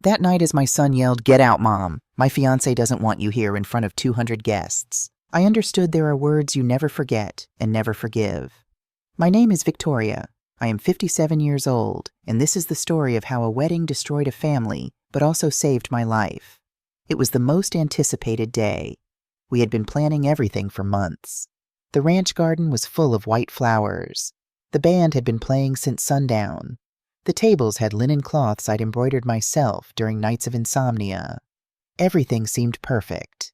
That night as my son yelled, "Get out, Mom. My fiancé doesn't want you here," in front of 200 guests, I understood there are words you never forget and never forgive. My name is Victoria. I am 57 years old, and this is the story of how a wedding destroyed a family, but also saved my life. It was the most anticipated day. We had been planning everything for months. The ranch garden was full of white flowers. The band had been playing since sundown. The tables had linen cloths I'd embroidered myself during nights of insomnia. Everything seemed perfect.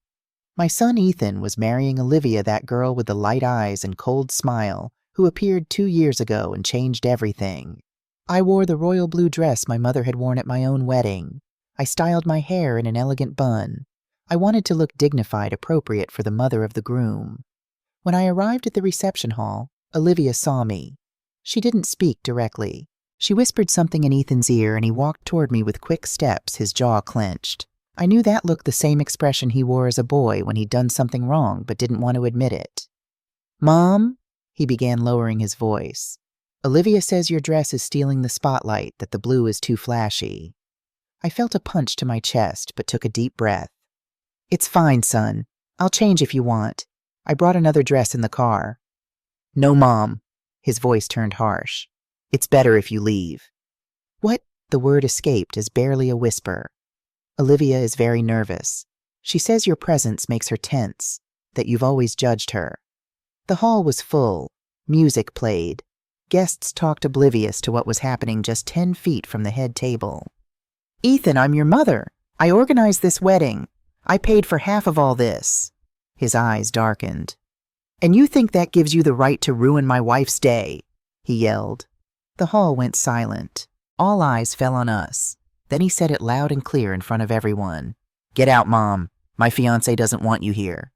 My son Ethan was marrying Olivia, that girl with the light eyes and cold smile, who appeared 2 years ago and changed everything. I wore the royal blue dress my mother had worn at my own wedding. I styled my hair in an elegant bun. I wanted to look dignified, appropriate for the mother of the groom. When I arrived at the reception hall, Olivia saw me. She didn't speak directly. She whispered something in Ethan's ear, and he walked toward me with quick steps, his jaw clenched. I knew that looked the same expression he wore as a boy when he'd done something wrong but didn't want to admit it. "Mom," he began, lowering his voice. "Olivia says your dress is stealing the spotlight, that the blue is too flashy." I felt a punch to my chest, but took a deep breath. "It's fine, son. I'll change if you want. I brought another dress in the car." "No, Mom." His voice turned harsh. "It's better if you leave." "What?" The word escaped as barely a whisper. "Olivia is very nervous. She says your presence makes her tense, that you've always judged her." The hall was full. Music played. Guests talked oblivious to what was happening just 10 feet from the head table. "Ethan, I'm your mother. I organized this wedding. I paid for half of all this." His eyes darkened. "And you think that gives you the right to ruin my wife's day?" he yelled. The hall went silent. All eyes fell on us. Then he said it loud and clear in front of everyone. "Get out, Mom. My fiancé doesn't want you here."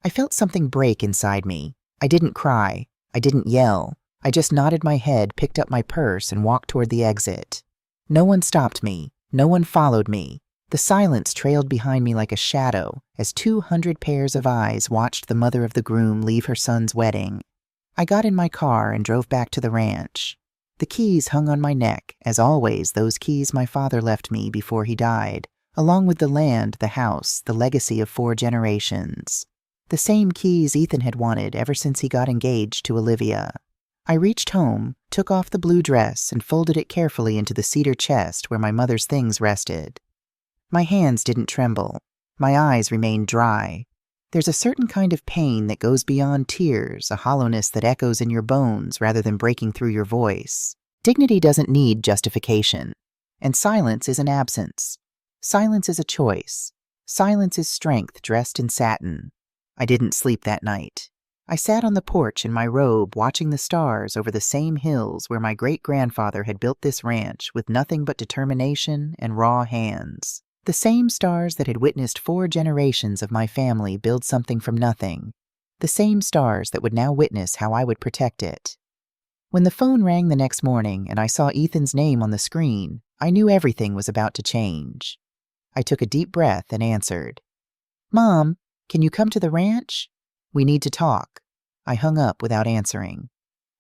I felt something break inside me. I didn't cry. I didn't yell. I just nodded my head, picked up my purse, and walked toward the exit. No one stopped me. No one followed me. The silence trailed behind me like a shadow as 200 pairs of eyes watched the mother of the groom leave her son's wedding. I got in my car and drove back to the ranch. The keys hung on my neck, as always those keys my father left me before he died, along with the land, the house, the legacy of 4 generations. The same keys Ethan had wanted ever since he got engaged to Olivia. I reached home, took off the blue dress, and folded it carefully into the cedar chest where my mother's things rested. My hands didn't tremble. My eyes remained dry. There's a certain kind of pain that goes beyond tears, a hollowness that echoes in your bones rather than breaking through your voice. Dignity doesn't need justification. And silence is an absence. Silence is a choice. Silence is strength dressed in satin. I didn't sleep that night. I sat on the porch in my robe watching the stars over the same hills where my great-grandfather had built this ranch with nothing but determination and raw hands. The same stars that had witnessed 4 generations of my family build something from nothing. The same stars that would now witness how I would protect it. When the phone rang the next morning and I saw Ethan's name on the screen, I knew everything was about to change. I took a deep breath and answered. "Mom, can you come to the ranch? We need to talk." I hung up without answering.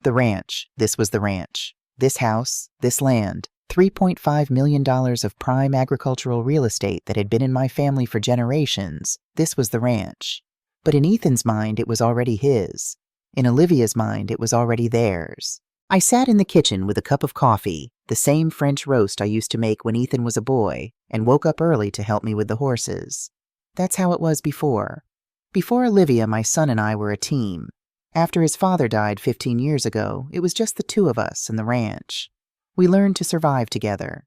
The ranch. This was the ranch. This house, this land, $3.5 million of prime agricultural real estate that had been in my family for generations. This was the ranch. But in Ethan's mind, it was already his. In Olivia's mind, it was already theirs. I sat in the kitchen with a cup of coffee, the same French roast I used to make when Ethan was a boy, and woke up early to help me with the horses. That's how it was before. Before Olivia, my son and I were a team. After his father died 15 years ago, it was just the 2 of us and the ranch. We learned to survive together.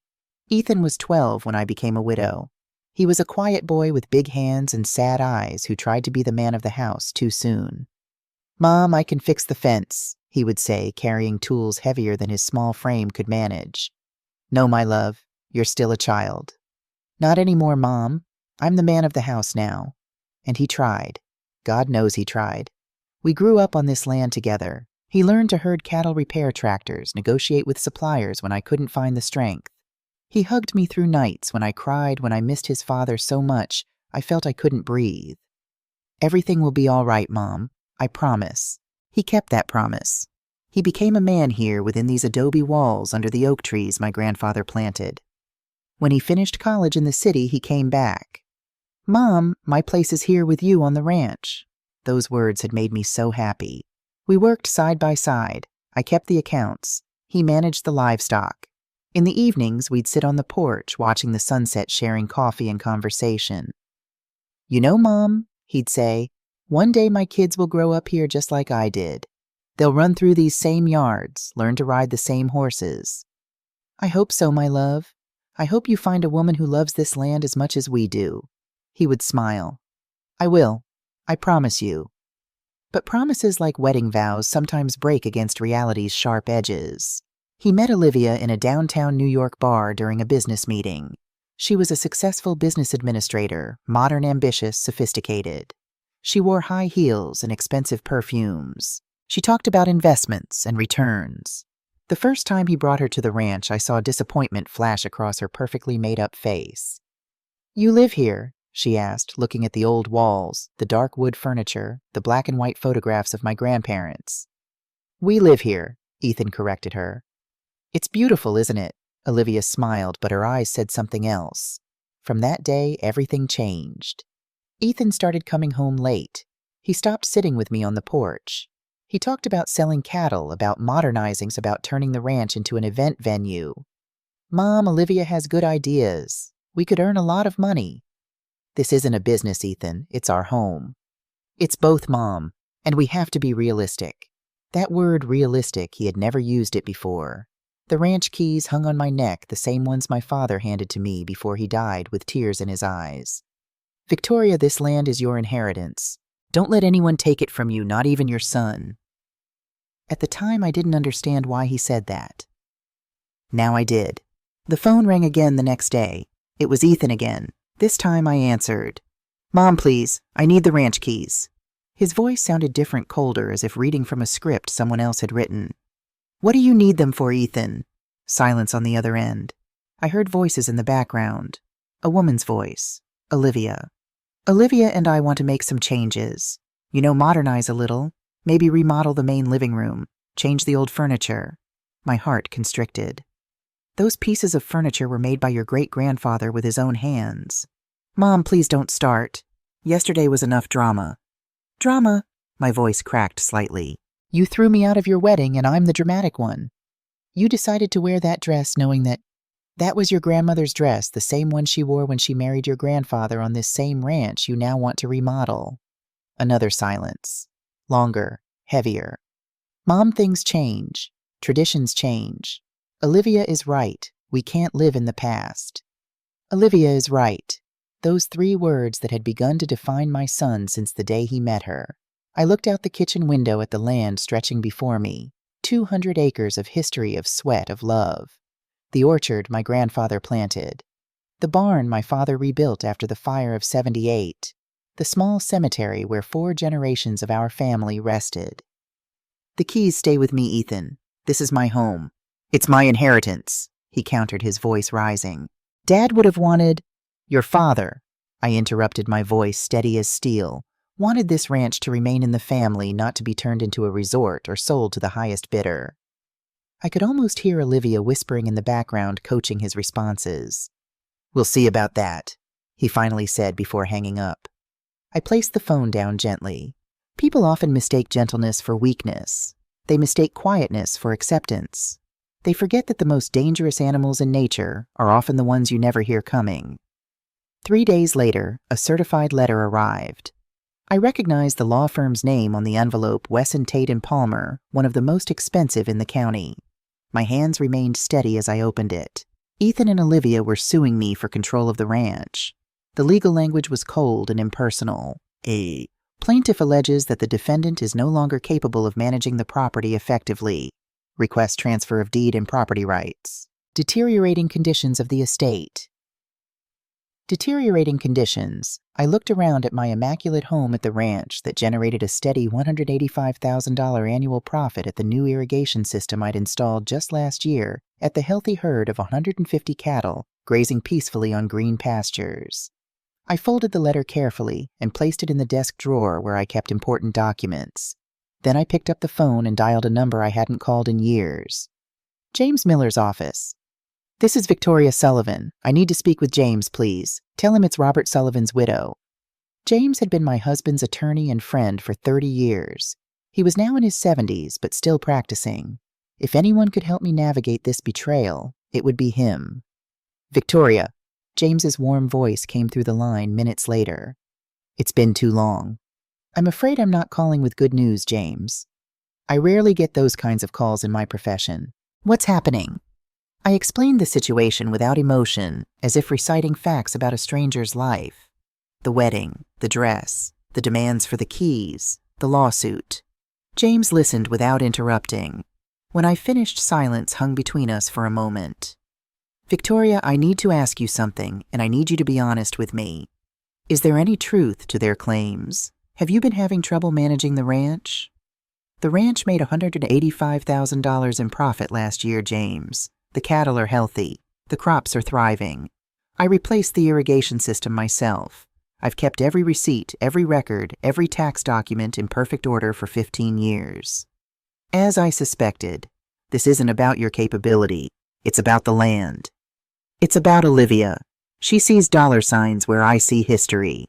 Ethan was 12 when I became a widow. He was a quiet boy with big hands and sad eyes who tried to be the man of the house too soon. "Mom, I can fix the fence," he would say, carrying tools heavier than his small frame could manage. "No, my love, you're still a child." "Not anymore, Mom. I'm the man of the house now." And he tried. God knows he tried. We grew up on this land together. He learned to herd cattle, repair tractors, negotiate with suppliers when I couldn't find the strength. He hugged me through nights when I cried when I missed his father so much I felt I couldn't breathe. "Everything will be all right, Mom. I promise." He kept that promise. He became a man here within these adobe walls under the oak trees my grandfather planted. When he finished college in the city, he came back. "Mom, my place is here with you on the ranch." Those words had made me so happy. We worked side by side. I kept the accounts. He managed the livestock. In the evenings, we'd sit on the porch, watching the sunset, sharing coffee and conversation. "You know, Mom," he'd say, "one day my kids will grow up here just like I did. They'll run through these same yards, learn to ride the same horses." "I hope so, my love. I hope you find a woman who loves this land as much as we do." He would smile. "I will. I promise you." But promises, like wedding vows, sometimes break against reality's sharp edges. He met Olivia in a downtown New York bar during a business meeting. She was a successful business administrator, modern, ambitious, sophisticated. She wore high heels and expensive perfumes. She talked about investments and returns. The first time he brought her to the ranch, I saw disappointment flash across her perfectly made-up face. "You live here?" she asked, looking at the old walls, the dark wood furniture, the black and white photographs of my grandparents. "We live here," Ethan corrected her. "It's beautiful, isn't it?" Olivia smiled, but her eyes said something else. From that day, everything changed. Ethan started coming home late. He stopped sitting with me on the porch. He talked about selling cattle, about modernizing, about turning the ranch into an event venue. "Mom, Olivia has good ideas. We could earn a lot of money." "This isn't a business, Ethan. It's our home." "It's both, Mom, and we have to be realistic." That word, realistic, he had never used it before. The ranch keys hung on my neck, the same ones my father handed to me before he died, with tears in his eyes. "Victoria, this land is your inheritance. Don't let anyone take it from you, not even your son." At the time, I didn't understand why he said that. Now I did. The phone rang again the next day. It was Ethan again. This time I answered. "Mom, please, I need the ranch keys." His voice sounded different, colder, as if reading from a script someone else had written. "What do you need them for, Ethan?" Silence on the other end. I heard voices in the background. A woman's voice. Olivia. "Olivia and I want to make some changes. Modernize a little. Maybe remodel the main living room. Change the old furniture." My heart constricted. "Those pieces of furniture were made by your great-grandfather with his own hands." "Mom, please don't start. Yesterday was enough drama." "Drama?" My voice cracked slightly. "You threw me out of your wedding, and I'm the dramatic one. You decided to wear that dress knowing that was your grandmother's dress, the same one she wore when she married your grandfather on this same ranch you now want to remodel." Another silence. Longer, heavier. "Mom, things change. Traditions change. Olivia is right. We can't live in the past." Olivia is right. Those 3 words that had begun to define my son since the day he met her. I looked out the kitchen window at the land stretching before me, 200 acres of history, of sweat, of love. The orchard my grandfather planted. The barn my father rebuilt after the fire of '78. The small cemetery where 4 generations of our family rested. "The keys stay with me, Ethan. This is my home. It's my inheritance," he countered, his voice rising. "Dad would have wanted—" "Your father," I interrupted, my voice steady as steel, "wanted this ranch to remain in the family, not to be turned into a resort or sold to the highest bidder." I could almost hear Olivia whispering in the background, coaching his responses. "We'll see about that," he finally said before hanging up. I placed the phone down gently. People often mistake gentleness for weakness. They mistake quietness for acceptance. They forget that the most dangerous animals in nature are often the ones you never hear coming. 3 days later, a certified letter arrived. I recognized the law firm's name on the envelope, Wesson, Tate & Palmer, one of the most expensive in the county. My hands remained steady as I opened it. Ethan and Olivia were suing me for control of the ranch. The legal language was cold and impersonal. A plaintiff alleges that the defendant is no longer capable of managing the property effectively. Request transfer of deed and property rights. Deteriorating conditions of the estate. Deteriorating conditions. I looked around at my immaculate home at the ranch that generated a steady $185,000 annual profit at the new irrigation system I'd installed just last year, at the healthy herd of 150 cattle grazing peacefully on green pastures. I folded the letter carefully and placed it in the desk drawer where I kept important documents. Then I picked up the phone and dialed a number I hadn't called in years. "James Miller's office." This is Victoria Sullivan. I need to speak with James, please. Tell him it's Robert Sullivan's widow. James had been my husband's attorney and friend for 30 years. He was now in his 70s, but still practicing. If anyone could help me navigate this betrayal, it would be him. Victoria. James's warm voice came through the line minutes later. It's been too long. I'm afraid I'm not calling with good news, James. I rarely get those kinds of calls in my profession. What's happening? I explained the situation without emotion, as if reciting facts about a stranger's life. The wedding, the dress, the demands for the keys, the lawsuit. James listened without interrupting. When I finished, silence hung between us for a moment. Victoria, I need to ask you something, and I need you to be honest with me. Is there any truth to their claims? Have you been having trouble managing the ranch? The ranch made $185,000 in profit last year, James. The cattle are healthy. The crops are thriving. I replaced the irrigation system myself. I've kept every receipt, every record, every tax document in perfect order for 15 years. As I suspected, this isn't about your capability. It's about the land. It's about Olivia. She sees dollar signs where I see history.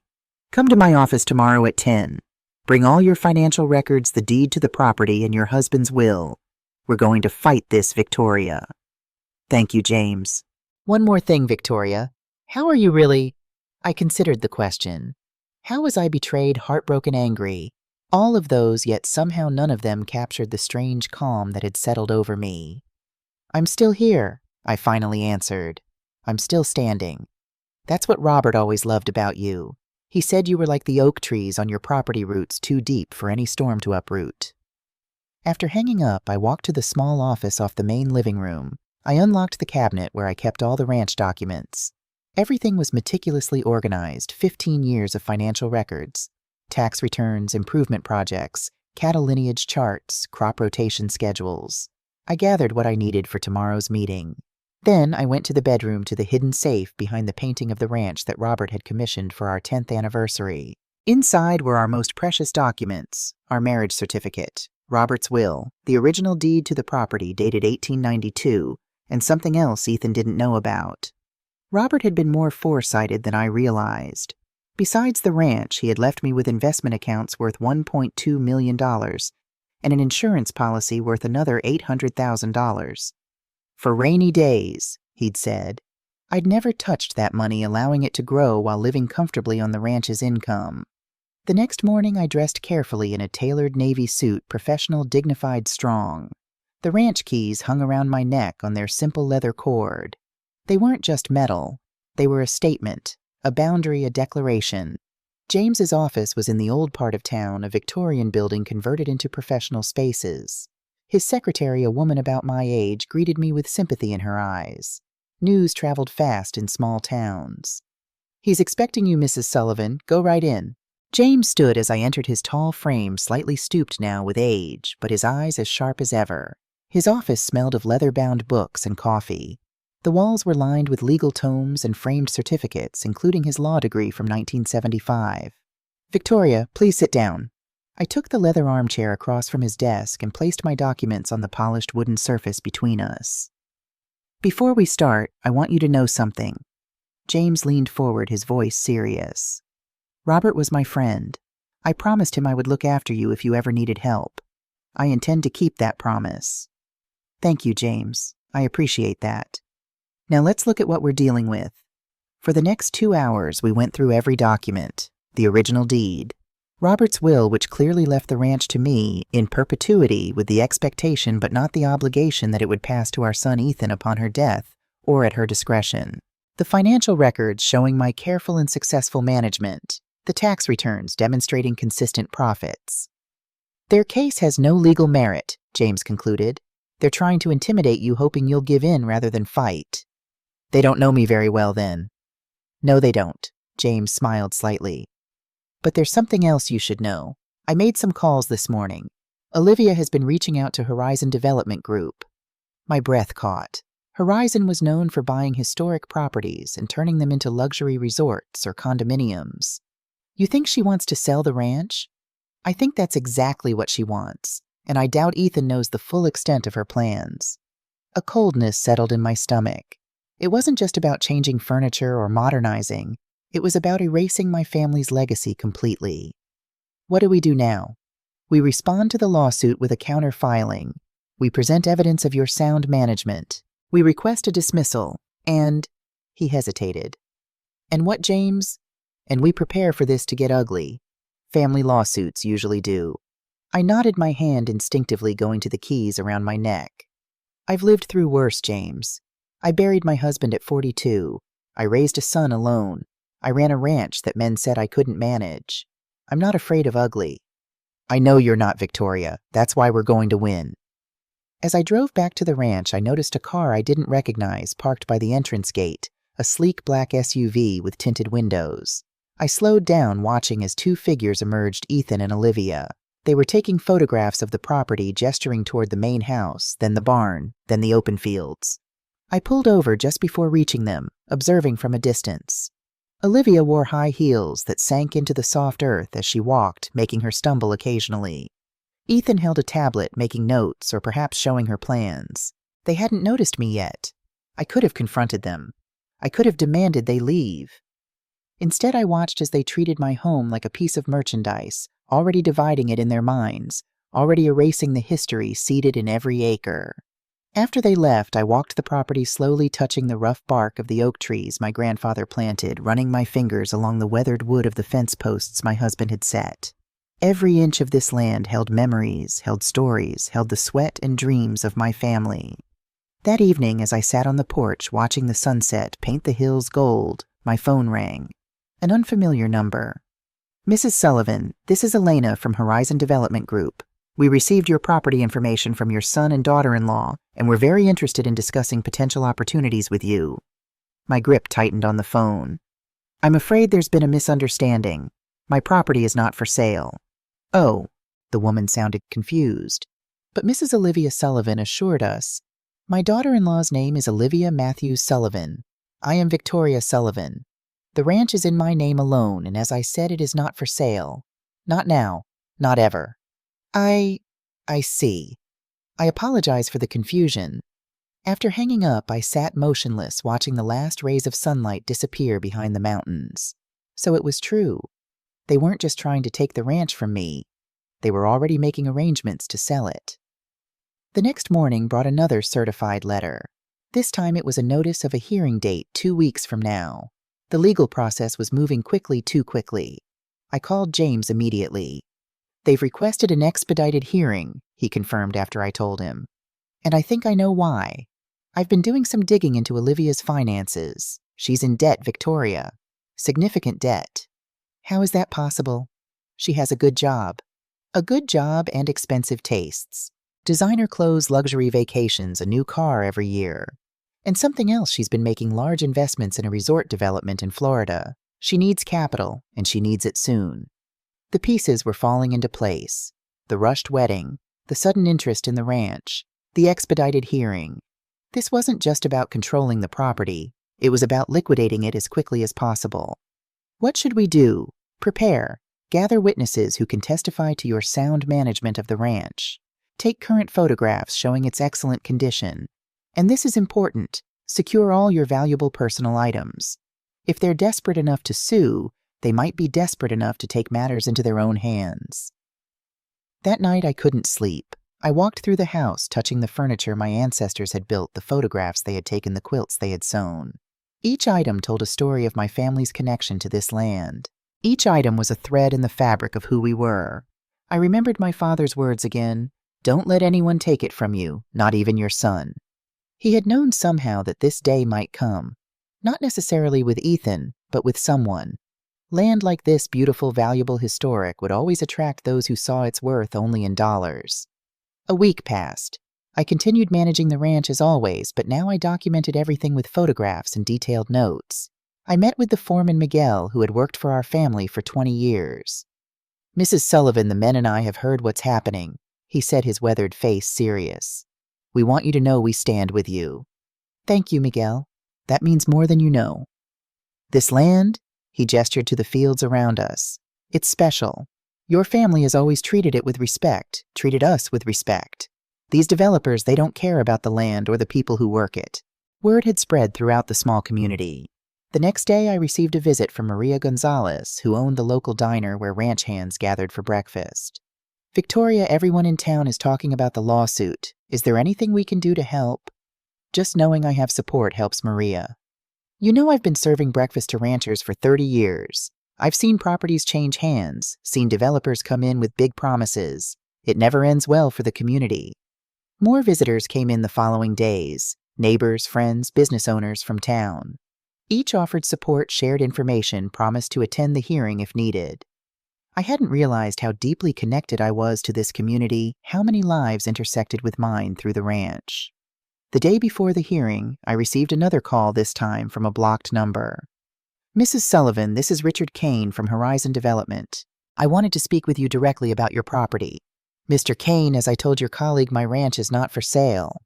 Come to my office tomorrow at 10. Bring all your financial records, the deed to the property, and your husband's will. We're going to fight this, Victoria. Thank you, James. One more thing, Victoria. How are you really? I considered the question. How was I betrayed, heartbroken, angry? All of those, yet somehow none of them captured the strange calm that had settled over me. I'm still here, I finally answered. I'm still standing. That's what Robert always loved about you. He said you were like the oak trees on your property roots, too deep for any storm to uproot. After hanging up, I walked to the small office off the main living room. I unlocked the cabinet where I kept all the ranch documents. Everything was meticulously organized, 15 years of financial records. Tax returns, improvement projects, cattle lineage charts, crop rotation schedules. I gathered what I needed for tomorrow's meeting. Then I went to the bedroom to the hidden safe behind the painting of the ranch that Robert had commissioned for our 10th anniversary. Inside were our most precious documents, our marriage certificate, Robert's will, the original deed to the property dated 1892, and something else Ethan didn't know about. Robert had been more foresighted than I realized. Besides the ranch, he had left me with investment accounts worth $1.2 million and an insurance policy worth another $800,000. For rainy days, he'd said. I'd never touched that money, allowing it to grow while living comfortably on the ranch's income. The next morning, I dressed carefully in a tailored navy suit, professional, dignified, strong. The ranch keys hung around my neck on their simple leather cord. They weren't just metal. They were a statement, a boundary, a declaration. James's office was in the old part of town, a Victorian building converted into professional spaces. His secretary, a woman about my age, greeted me with sympathy in her eyes. News traveled fast in small towns. He's expecting you, Mrs. Sullivan. Go right in. James stood as I entered, his tall frame slightly stooped now with age, but his eyes as sharp as ever. His office smelled of leather-bound books and coffee. The walls were lined with legal tomes and framed certificates, including his law degree from 1975. Victoria, please sit down. I took the leather armchair across from his desk and placed my documents on the polished wooden surface between us. Before we start, I want you to know something. James leaned forward, his voice serious. Robert was my friend. I promised him I would look after you if you ever needed help. I intend to keep that promise. Thank you, James. I appreciate that. Now let's look at what we're dealing with. For the next 2 hours, we went through every document, the original deed, Robert's will, which clearly left the ranch to me in perpetuity with the expectation but not the obligation that it would pass to our son Ethan upon her death or at her discretion. The financial records showing my careful and successful management. The tax returns demonstrating consistent profits. Their case has no legal merit, James concluded. They're trying to intimidate you, hoping you'll give in rather than fight. They don't know me very well then. No, they don't. James smiled slightly. But there's something else you should know. I made some calls this morning. Olivia has been reaching out to Horizon Development Group. My breath caught. Horizon was known for buying historic properties and turning them into luxury resorts or condominiums. You think she wants to sell the ranch? I think that's exactly what she wants, and I doubt Ethan knows the full extent of her plans. A coldness settled in my stomach. It wasn't just about changing furniture or modernizing. It was about erasing my family's legacy completely. What do we do now? We respond to the lawsuit with a counter-filing. We present evidence of your sound management. We request a dismissal. And he hesitated. And what, James? And we prepare for this to get ugly. Family lawsuits usually do. I nodded my hand instinctively, going to the keys around my neck. I've lived through worse, James. I buried my husband at 42. I raised a son alone. I ran a ranch that men said I couldn't manage. I'm not afraid of ugly. I know you're not, Victoria. That's why we're going to win. As I drove back to the ranch, I noticed a car I didn't recognize parked by the entrance gate, a sleek black SUV with tinted windows. I slowed down, watching as two figures emerged, Ethan and Olivia. They were taking photographs of the property, gesturing toward the main house, then the barn, then the open fields. I pulled over just before reaching them, observing from a distance. Olivia wore high heels that sank into the soft earth as she walked, making her stumble occasionally. Ethan held a tablet, making notes or perhaps showing her plans. They hadn't noticed me yet. I could have confronted them. I could have demanded they leave. Instead, I watched as they treated my home like a piece of merchandise, already dividing it in their minds, already erasing the history seated in every acre. After they left, I walked the property, slowly touching the rough bark of the oak trees my grandfather planted, running my fingers along the weathered wood of the fence posts my husband had set. Every inch of this land held memories, held stories, held the sweat and dreams of my family. That evening, as I sat on the porch watching the sunset paint the hills gold, my phone rang. An unfamiliar number. Mrs. Sullivan, this is Elena from Horizon Development Group. We received your property information from your son and daughter-in-law, and we're very interested in discussing potential opportunities with you. My grip tightened on the phone. I'm afraid there's been a misunderstanding. My property is not for sale. Oh, the woman sounded confused. But Mrs. Olivia Sullivan assured us, my daughter-in-law's name is Olivia Matthews Sullivan. I am Victoria Sullivan. The ranch is in my name alone, and as I said, it is not for sale. Not now. Not ever. I see. I apologize for the confusion. After hanging up, I sat motionless, watching the last rays of sunlight disappear behind the mountains. So it was true. They weren't just trying to take the ranch from me. They were already making arrangements to sell it. The next morning brought another certified letter. This time it was a notice of a hearing date 2 weeks from now. The legal process was moving quickly, too quickly. I called James immediately. They've requested an expedited hearing, he confirmed after I told him. And I think I know why. I've been doing some digging into Olivia's finances. She's in debt, Victoria. Significant debt. How is that possible? She has a good job. A good job and expensive tastes. Designer clothes, luxury vacations, a new car every year. And something else, she's been making large investments in a resort development in Florida. She needs capital, and she needs it soon. The pieces were falling into place. The rushed wedding, the sudden interest in the ranch, the expedited hearing. This wasn't just about controlling the property. It was about liquidating it as quickly as possible. What should we do? Prepare. Gather witnesses who can testify to your sound management of the ranch. Take current photographs showing its excellent condition. And this is important. Secure all your valuable personal items. If they're desperate enough to sue, they might be desperate enough to take matters into their own hands. That night I couldn't sleep. I walked through the house, touching the furniture my ancestors had built, the photographs they had taken, the quilts they had sewn. Each item told a story of my family's connection to this land. Each item was a thread in the fabric of who we were. I remembered my father's words again. Don't let anyone take it from you, not even your son. He had known somehow that this day might come. Not necessarily with Ethan, but with someone. Land like this, beautiful, valuable, historic, would always attract those who saw its worth only in dollars. A week passed. I continued managing the ranch as always, but now I documented everything with photographs and detailed notes. I met with the foreman Miguel, who had worked for our family for 20 years. Mrs. Sullivan, the men and I have heard what's happening, he said, his weathered face serious. We want you to know we stand with you. Thank you, Miguel. That means more than you know. This land, he gestured to the fields around us. It's special. Your family has always treated it with respect, treated us with respect. These developers, they don't care about the land or the people who work it. Word had spread throughout the small community. The next day, I received a visit from Maria Gonzalez, who owned the local diner where ranch hands gathered for breakfast. "Victoria, everyone in town is talking about the lawsuit. Is there anything we can do to help?" Just knowing I have support helps Maria. "You know I've been serving breakfast to ranchers for 30 years. I've seen properties change hands, seen developers come in with big promises. It never ends well for the community." More visitors came in the following days, neighbors, friends, business owners from town. Each offered support, shared information, promised to attend the hearing if needed. I hadn't realized how deeply connected I was to this community, how many lives intersected with mine through the ranch. The day before the hearing, I received another call, this time from a blocked number. "Mrs. Sullivan, this is Richard Kane from Horizon Development. I wanted to speak with you directly about your property. Mr. Kane, as I told your colleague, my ranch is not for sale.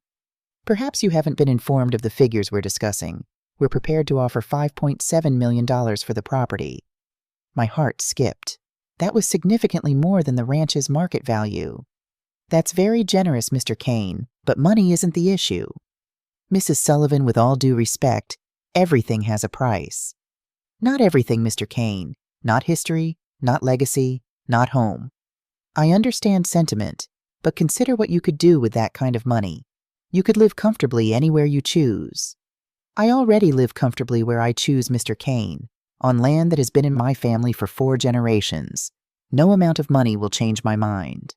Perhaps you haven't been informed of the figures we're discussing. We're prepared to offer $5.7 million for the property." My heart skipped. That was significantly more than the ranch's market value. "That's very generous, Mr. Kane, but money isn't the issue." "Mrs. Sullivan, with all due respect, everything has a price." "Not everything, Mr. Kane. Not history, not legacy, not home. I understand sentiment, but consider what you could do with that kind of money. You could live comfortably anywhere you choose." "I already live comfortably where I choose, Mr. Kane, on land that has been in my family for 4 generations. No amount of money will change my mind."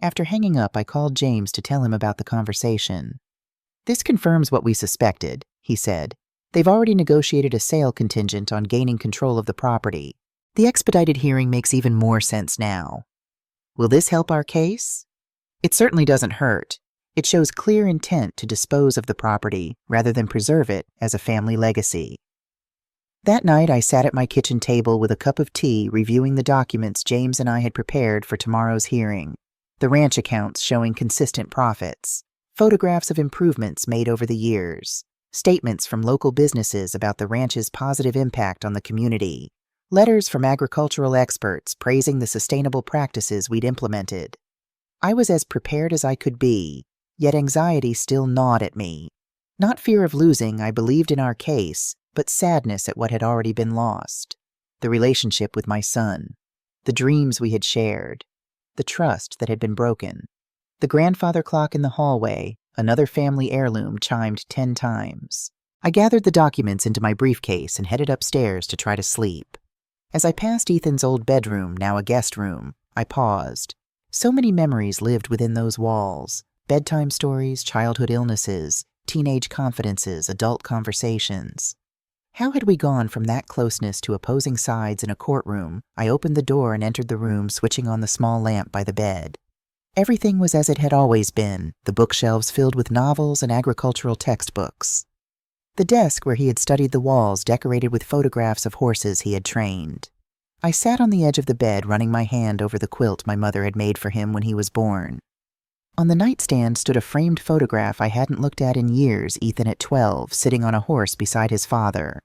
After hanging up, I called James to tell him about the conversation. "This confirms what we suspected," he said. "They've already negotiated a sale contingent on gaining control of the property. The expedited hearing makes even more sense now." "Will this help our case?" "It certainly doesn't hurt. It shows clear intent to dispose of the property rather than preserve it as a family legacy." That night, I sat at my kitchen table with a cup of tea, reviewing the documents James and I had prepared for tomorrow's hearing. The ranch accounts showing consistent profits, photographs of improvements made over the years, statements from local businesses about the ranch's positive impact on the community, letters from agricultural experts praising the sustainable practices we'd implemented. I was as prepared as I could be, yet anxiety still gnawed at me. Not fear of losing, I believed in our case, but sadness at what had already been lost. The relationship with my son, the dreams we had shared, the trust that had been broken. The grandfather clock in the hallway, another family heirloom, chimed 10 times. I gathered the documents into my briefcase and headed upstairs to try to sleep. As I passed Ethan's old bedroom, now a guest room, I paused. So many memories lived within those walls. Bedtime stories, childhood illnesses, teenage confidences, adult conversations. How had we gone from that closeness to opposing sides in a courtroom? I opened the door and entered the room, switching on the small lamp by the bed. Everything was as it had always been, the bookshelves filled with novels and agricultural textbooks. The desk where he had studied the walls decorated with photographs of horses he had trained. I sat on the edge of the bed, running my hand over the quilt my mother had made for him when he was born. On the nightstand stood a framed photograph I hadn't looked at in years, Ethan at 12, sitting on a horse beside his father.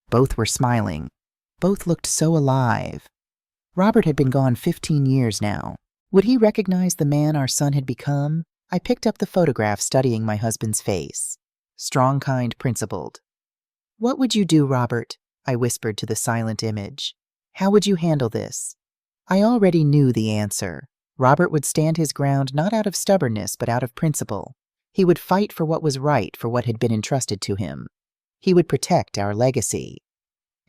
Both were smiling. Both looked so alive. Robert had been gone 15 years now. Would he recognize the man our son had become? I picked up the photograph, studying my husband's face. Strong, kind, principled. "What would you do, Robert?" I whispered to the silent image. "How would you handle this?" I already knew the answer. Robert would stand his ground not out of stubbornness but out of principle. He would fight for what was right, for what had been entrusted to him. He would protect our legacy.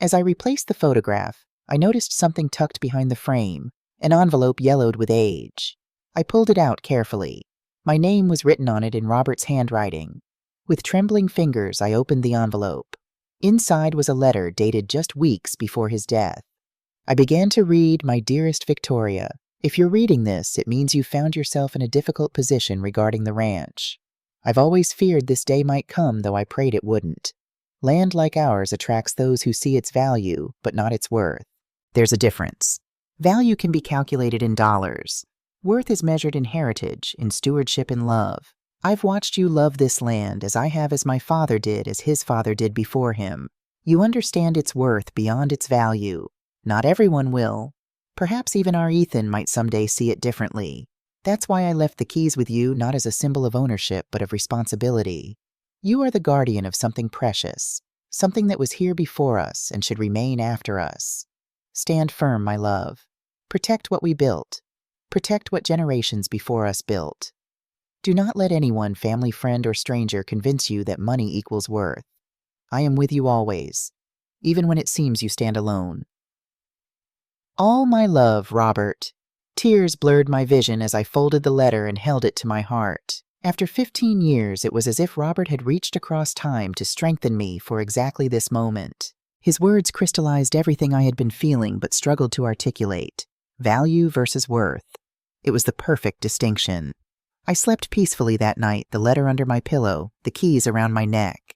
As I replaced the photograph, I noticed something tucked behind the frame, an envelope yellowed with age. I pulled it out carefully. My name was written on it in Robert's handwriting. With trembling fingers, I opened the envelope. Inside was a letter dated just weeks before his death. I began to read, "My dearest Victoria, if you're reading this, it means you found yourself in a difficult position regarding the ranch. I've always feared this day might come, though I prayed it wouldn't. Land like ours attracts those who see its value, but not its worth. There's a difference. Value can be calculated in dollars. Worth is measured in heritage, in stewardship and love. I've watched you love this land as I have, as my father did, as his father did before him. You understand its worth beyond its value. Not everyone will. Perhaps even our Ethan might someday see it differently. That's why I left the keys with you, not as a symbol of ownership, but of responsibility. You are the guardian of something precious, something that was here before us and should remain after us. Stand firm, my love. Protect what we built. Protect what generations before us built. Do not let anyone, family, friend, or stranger, convince you that money equals worth. I am with you always, even when it seems you stand alone. All my love, Robert. Tears blurred my vision as I folded the letter and held it to my heart. After 15 years, it was as if Robert had reached across time to strengthen me for exactly this moment. His words crystallized everything I had been feeling but struggled to articulate. Value versus worth. It was the perfect distinction. I slept peacefully that night, the letter under my pillow, the keys around my neck.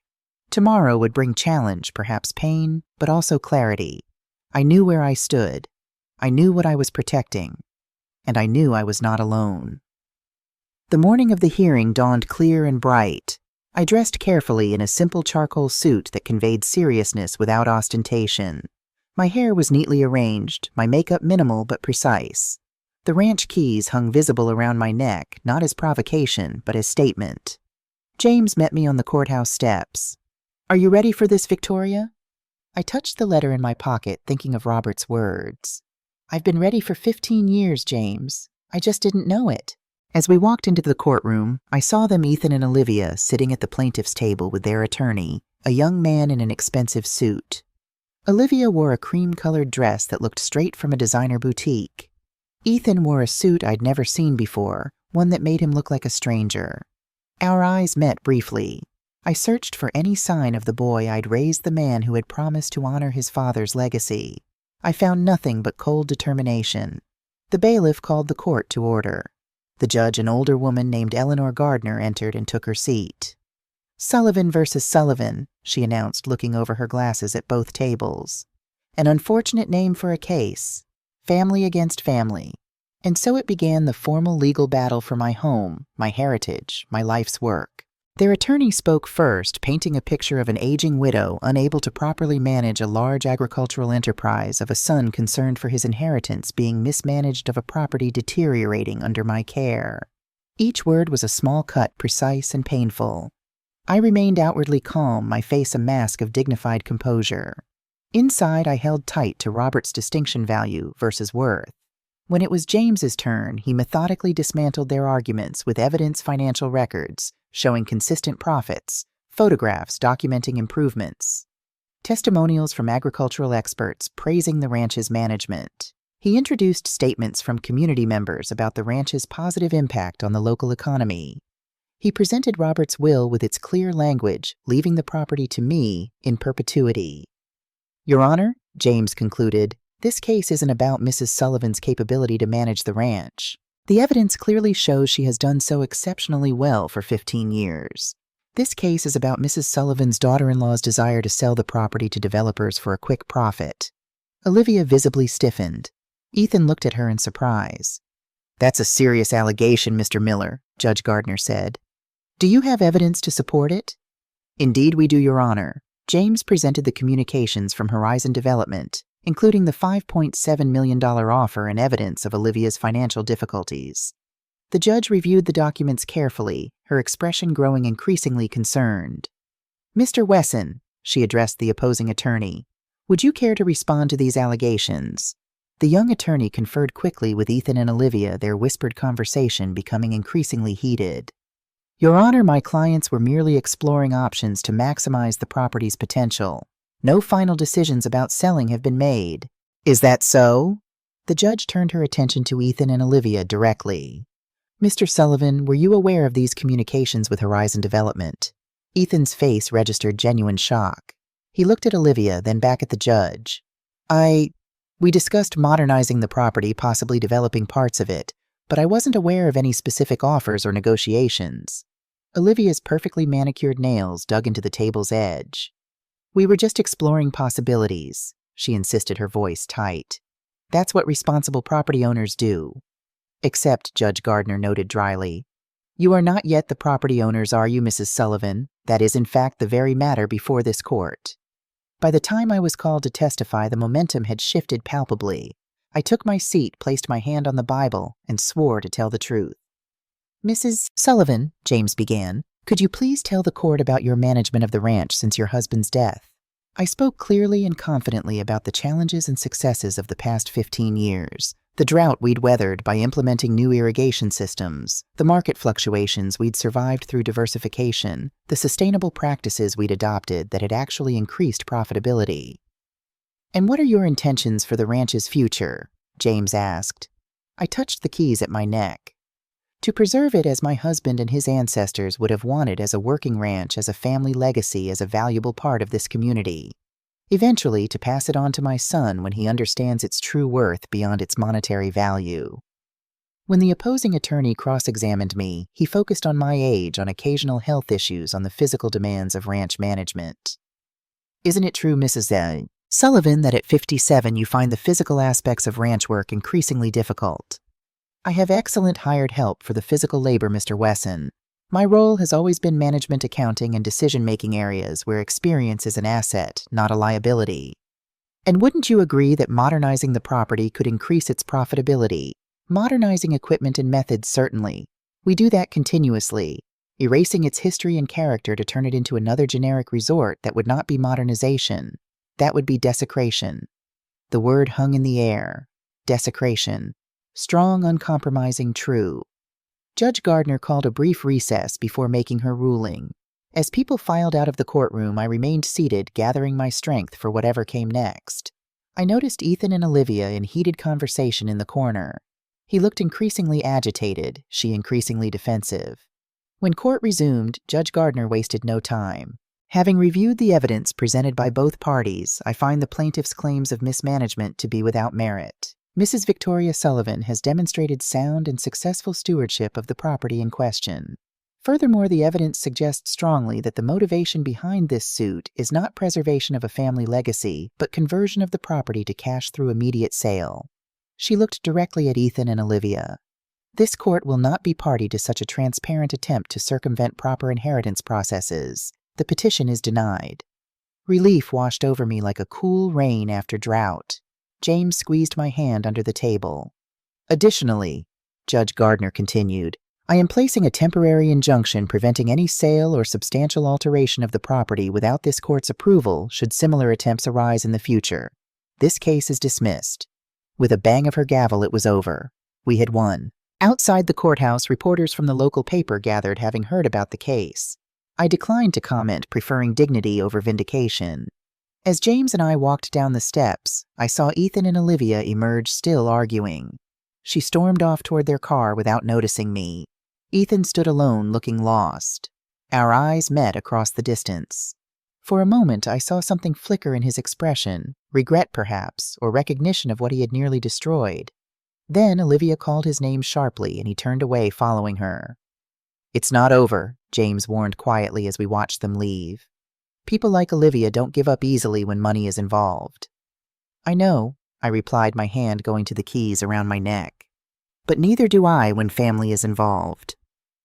Tomorrow would bring challenge, perhaps pain, but also clarity. I knew where I stood. I knew what I was protecting. And I knew I was not alone. The morning of the hearing dawned clear and bright. I dressed carefully in a simple charcoal suit that conveyed seriousness without ostentation. My hair was neatly arranged, my makeup minimal but precise. The ranch keys hung visible around my neck, not as provocation, but as statement. James met me on the courthouse steps. "Are you ready for this, Victoria?" I touched the letter in my pocket, thinking of Robert's words. "I've been ready for 15 years, James. I just didn't know it." As we walked into the courtroom, I saw them, Ethan and Olivia, sitting at the plaintiff's table with their attorney, a young man in an expensive suit. Olivia wore a cream-colored dress that looked straight from a designer boutique. Ethan wore a suit I'd never seen before, one that made him look like a stranger. Our eyes met briefly. I searched for any sign of the boy I'd raised, the man who had promised to honor his father's legacy. I found nothing but cold determination. The bailiff called the court to order. The judge, an older woman named Eleanor Gardner, entered and took her seat. "Sullivan versus Sullivan," she announced, looking over her glasses at both tables. "An unfortunate name for a case. Family against family." And so it began, the formal legal battle for my home, my heritage, my life's work. Their attorney spoke first, painting a picture of an aging widow unable to properly manage a large agricultural enterprise, of a son concerned for his inheritance being mismanaged, of a property deteriorating under my care. Each word was a small cut, precise and painful. I remained outwardly calm, my face a mask of dignified composure. Inside, I held tight to Robert's distinction, value versus worth. When it was James's turn, he methodically dismantled their arguments with evidence, financial records showing consistent profits, photographs documenting improvements, testimonials from agricultural experts praising the ranch's management. He introduced statements from community members about the ranch's positive impact on the local economy. He presented Robert's will with its clear language, leaving the property to me in perpetuity. "Your Honor," James concluded, "this case isn't about Mrs. Sullivan's capability to manage the ranch. The evidence clearly shows she has done so exceptionally well for 15 years. This case is about Mrs. Sullivan's daughter-in-law's desire to sell the property to developers for a quick profit." Olivia visibly stiffened. Ethan looked at her in surprise. "That's a serious allegation, Mr. Miller," Judge Gardner said. "Do you have evidence to support it?" "Indeed we do, Your Honor." James presented the communications from Horizon Development, including the $5.7 million offer and evidence of Olivia's financial difficulties. The judge reviewed the documents carefully, her expression growing increasingly concerned. "Mr. Wesson," she addressed the opposing attorney, "would you care to respond to these allegations?" The young attorney conferred quickly with Ethan and Olivia, their whispered conversation becoming increasingly heated. "Your Honor, my clients were merely exploring options to maximize the property's potential. No final decisions about selling have been made." "Is that so?" The judge turned her attention to Ethan and Olivia directly. "Mr. Sullivan, were you aware of these communications with Horizon Development?" Ethan's face registered genuine shock. He looked at Olivia, then back at the judge. We discussed modernizing the property, possibly developing parts of it, but I wasn't aware of any specific offers or negotiations." Olivia's perfectly manicured nails dug into the table's edge. "We were just exploring possibilities," she insisted, her voice tight. "That's what responsible property owners do." "Except," Judge Gardner noted dryly, "you are not yet the property owners, are you, Mrs. Sullivan? That is, in fact, the very matter before this court." By the time I was called to testify, the momentum had shifted palpably. I took my seat, placed my hand on the Bible, and swore to tell the truth. "Mrs. Sullivan," James began, Could you please tell the court about your management of the ranch since your husband's death? I spoke clearly and confidently about the challenges and successes of the past 15 years, the drought we'd weathered by implementing new irrigation systems, the market fluctuations we'd survived through diversification, the sustainable practices we'd adopted that had actually increased profitability. "And what are your intentions for the ranch's future?" James asked. I touched the keys at my neck. "To preserve it as my husband and his ancestors would have wanted as a working ranch, as a family legacy, as a valuable part of this community. Eventually, to pass it on to my son when he understands its true worth beyond its monetary value." When the opposing attorney cross-examined me, he focused on my age, on occasional health issues, on the physical demands of ranch management. "Isn't it true, Mrs. Sullivan, that at 57 you find the physical aspects of ranch work increasingly difficult?" "I have excellent hired help for the physical labor, Mr. Wesson. My role has always been management, accounting, and decision-making areas where experience is an asset, not a liability." "And wouldn't you agree that modernizing the property could increase its profitability?" "Modernizing equipment and methods, certainly. We do that continuously. Erasing its history and character to turn it into another generic resort, that would not be modernization. That would be desecration." The word hung in the air. Desecration. Strong, uncompromising, true. Judge Gardner called a brief recess before making her ruling. As people filed out of the courtroom, I remained seated, gathering my strength for whatever came next. I noticed Ethan and Olivia in heated conversation in the corner. He looked increasingly agitated, she increasingly defensive. When court resumed, Judge Gardner wasted no time. "Having reviewed the evidence presented by both parties, I find the plaintiff's claims of mismanagement to be without merit. Mrs. Victoria Sullivan has demonstrated sound and successful stewardship of the property in question. Furthermore, the evidence suggests strongly that the motivation behind this suit is not preservation of a family legacy, but conversion of the property to cash through immediate sale." She looked directly at Ethan and Olivia. "This court will not be party to such a transparent attempt to circumvent proper inheritance processes. The petition is denied." Relief washed over me like a cool rain after drought. James squeezed my hand under the table. "Additionally," Judge Gardner continued, "I am placing a temporary injunction preventing any sale or substantial alteration of the property without this court's approval should similar attempts arise in the future. This case is dismissed." With a bang of her gavel, it was over. We had won. Outside the courthouse, reporters from the local paper gathered, having heard about the case. I declined to comment, preferring dignity over vindication. As James and I walked down the steps, I saw Ethan and Olivia emerge, still arguing. She stormed off toward their car without noticing me. Ethan stood alone, looking lost. Our eyes met across the distance. For a moment, I saw something flicker in his expression, regret perhaps, or recognition of what he had nearly destroyed. Then Olivia called his name sharply, and he turned away, following her. "It's not over," James warned quietly as we watched them leave. "People like Olivia don't give up easily when money is involved." "I know," I replied, my hand going to the keys around my neck. "But neither do I when family is involved."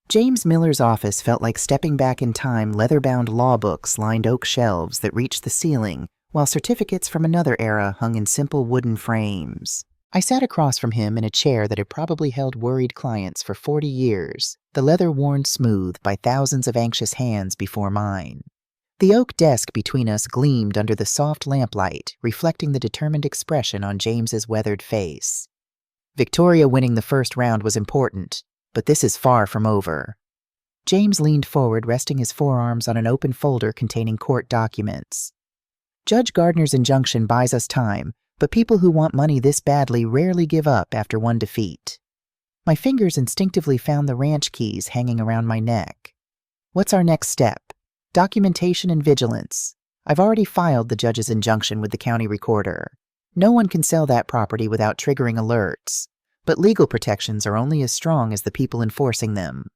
James Miller's office felt like stepping back in time. Leather-bound law books lined oak shelves that reached the ceiling, while certificates from another era hung in simple wooden frames. I sat across from him in a chair that had probably held worried clients for 40 years, the leather worn smooth by thousands of anxious hands before mine. The oak desk between us gleamed under the soft lamplight, reflecting the determined expression on James's weathered face. Victoria winning the first round was important, but this is far from over. James leaned forward, resting his forearms on an open folder containing court documents. "Judge Gardner's injunction buys us time, but people who want money this badly rarely give up after one defeat." My fingers instinctively found the ranch keys hanging around my neck. "What's our next step?" "Documentation and vigilance. I've already filed the judge's injunction with the county recorder. No one can sell that property without triggering alerts, but legal protections are only as strong as the people enforcing them."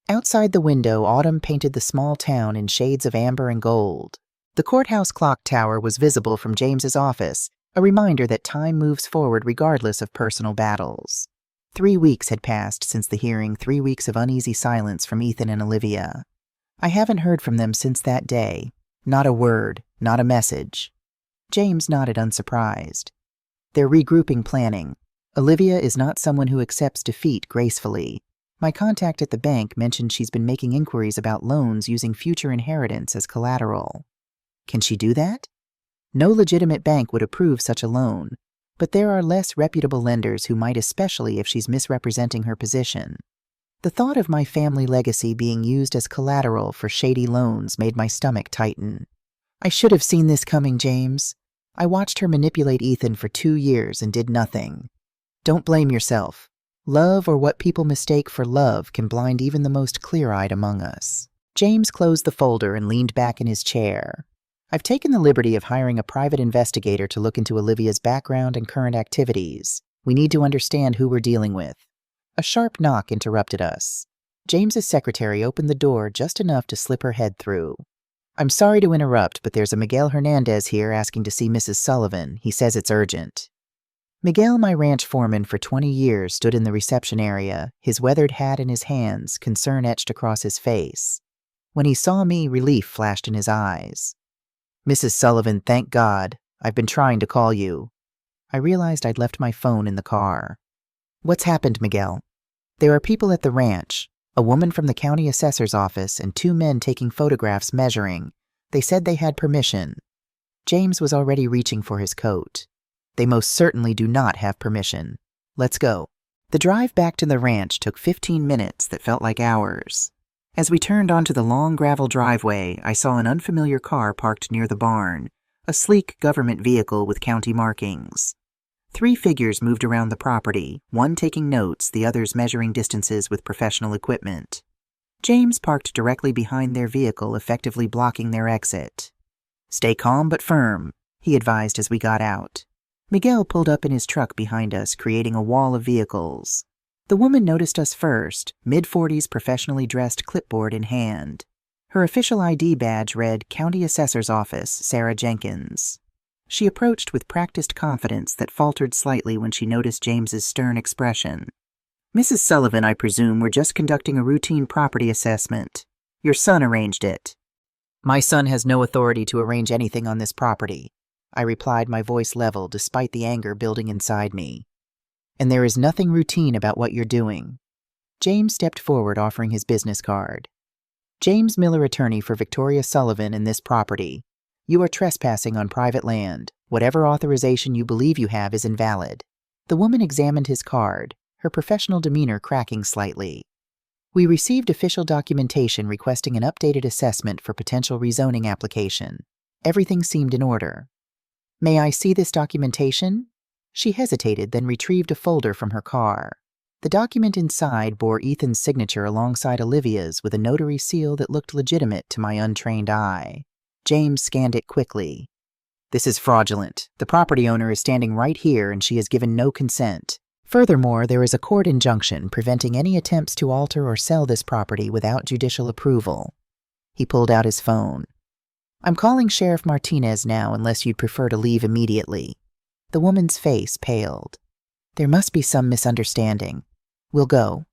Outside the window, autumn painted the small town in shades of amber and gold. The courthouse clock tower was visible from James's office, a reminder that time moves forward regardless of personal battles. 3 weeks had passed since the hearing, 3 weeks of uneasy silence from Ethan and Olivia. I haven't heard from them since that day. Not a word, not a message. James nodded, unsurprised. "They're regrouping, planning. Olivia is not someone who accepts defeat gracefully. My contact at the bank mentioned she's been making inquiries about loans using future inheritance as collateral. Can she do that? No legitimate bank would approve such a loan, but there are less reputable lenders who might, especially if she's misrepresenting her position. The thought of my family legacy being used as collateral for shady loans made my stomach tighten. I should have seen this coming, James. I watched her manipulate Ethan for 2 years and did nothing. Don't blame yourself. Love, or what people mistake for love, can blind even the most clear-eyed among us. James closed the folder and leaned back in his chair. I've taken the liberty of hiring a private investigator to look into Olivia's background and current activities. We need to understand who we're dealing with. A sharp knock interrupted us. James's secretary opened the door just enough to slip her head through. I'm sorry to interrupt, but there's a Miguel Hernandez here asking to see Mrs. Sullivan. He says it's urgent. Miguel, my ranch foreman for 20 years, stood in the reception area, his weathered hat in his hands, concern etched across his face. When he saw me, relief flashed in his eyes. Mrs. Sullivan, thank God. I've been trying to call you. I realized I'd left my phone in the car. What's happened, Miguel? There are people at the ranch, a woman from the county assessor's office and 2 men taking photographs measuring. They said they had permission. James was already reaching for his coat. They most certainly do not have permission. Let's go. The drive back to the ranch took 15 minutes that felt like hours. As we turned onto the long gravel driveway, I saw an unfamiliar car parked near the barn, a sleek government vehicle with county markings. 3 figures moved around the property, one taking notes, the others measuring distances with professional equipment. James parked directly behind their vehicle, effectively blocking their exit. Stay calm but firm, he advised as we got out. Miguel pulled up in his truck behind us, creating a wall of vehicles. The woman noticed us first, mid-40s professionally dressed, clipboard in hand. Her official ID badge read County Assessor's Office, Sarah Jenkins. She approached with practiced confidence that faltered slightly when she noticed James's stern expression. Mrs. Sullivan, I presume, we're just conducting a routine property assessment. Your son arranged it. My son has no authority to arrange anything on this property, I replied, my voice level despite the anger building inside me. And there is nothing routine about what you're doing. James stepped forward, offering his business card. James Miller, attorney for Victoria Sullivan in this property. You are trespassing on private land. Whatever authorization you believe you have is invalid. The woman examined his card, her professional demeanor cracking slightly. We received official documentation requesting an updated assessment for potential rezoning application. Everything seemed in order. May I see this documentation? She hesitated, then retrieved a folder from her car. The document inside bore Ethan's signature alongside Olivia's with a notary seal that looked legitimate to my untrained eye. James scanned it quickly. This is fraudulent. The property owner is standing right here and she has given no consent. Furthermore, there is a court injunction preventing any attempts to alter or sell this property without judicial approval. He pulled out his phone. I'm calling Sheriff Martinez now unless you'd prefer to leave immediately. The woman's face paled. There must be some misunderstanding. We'll go.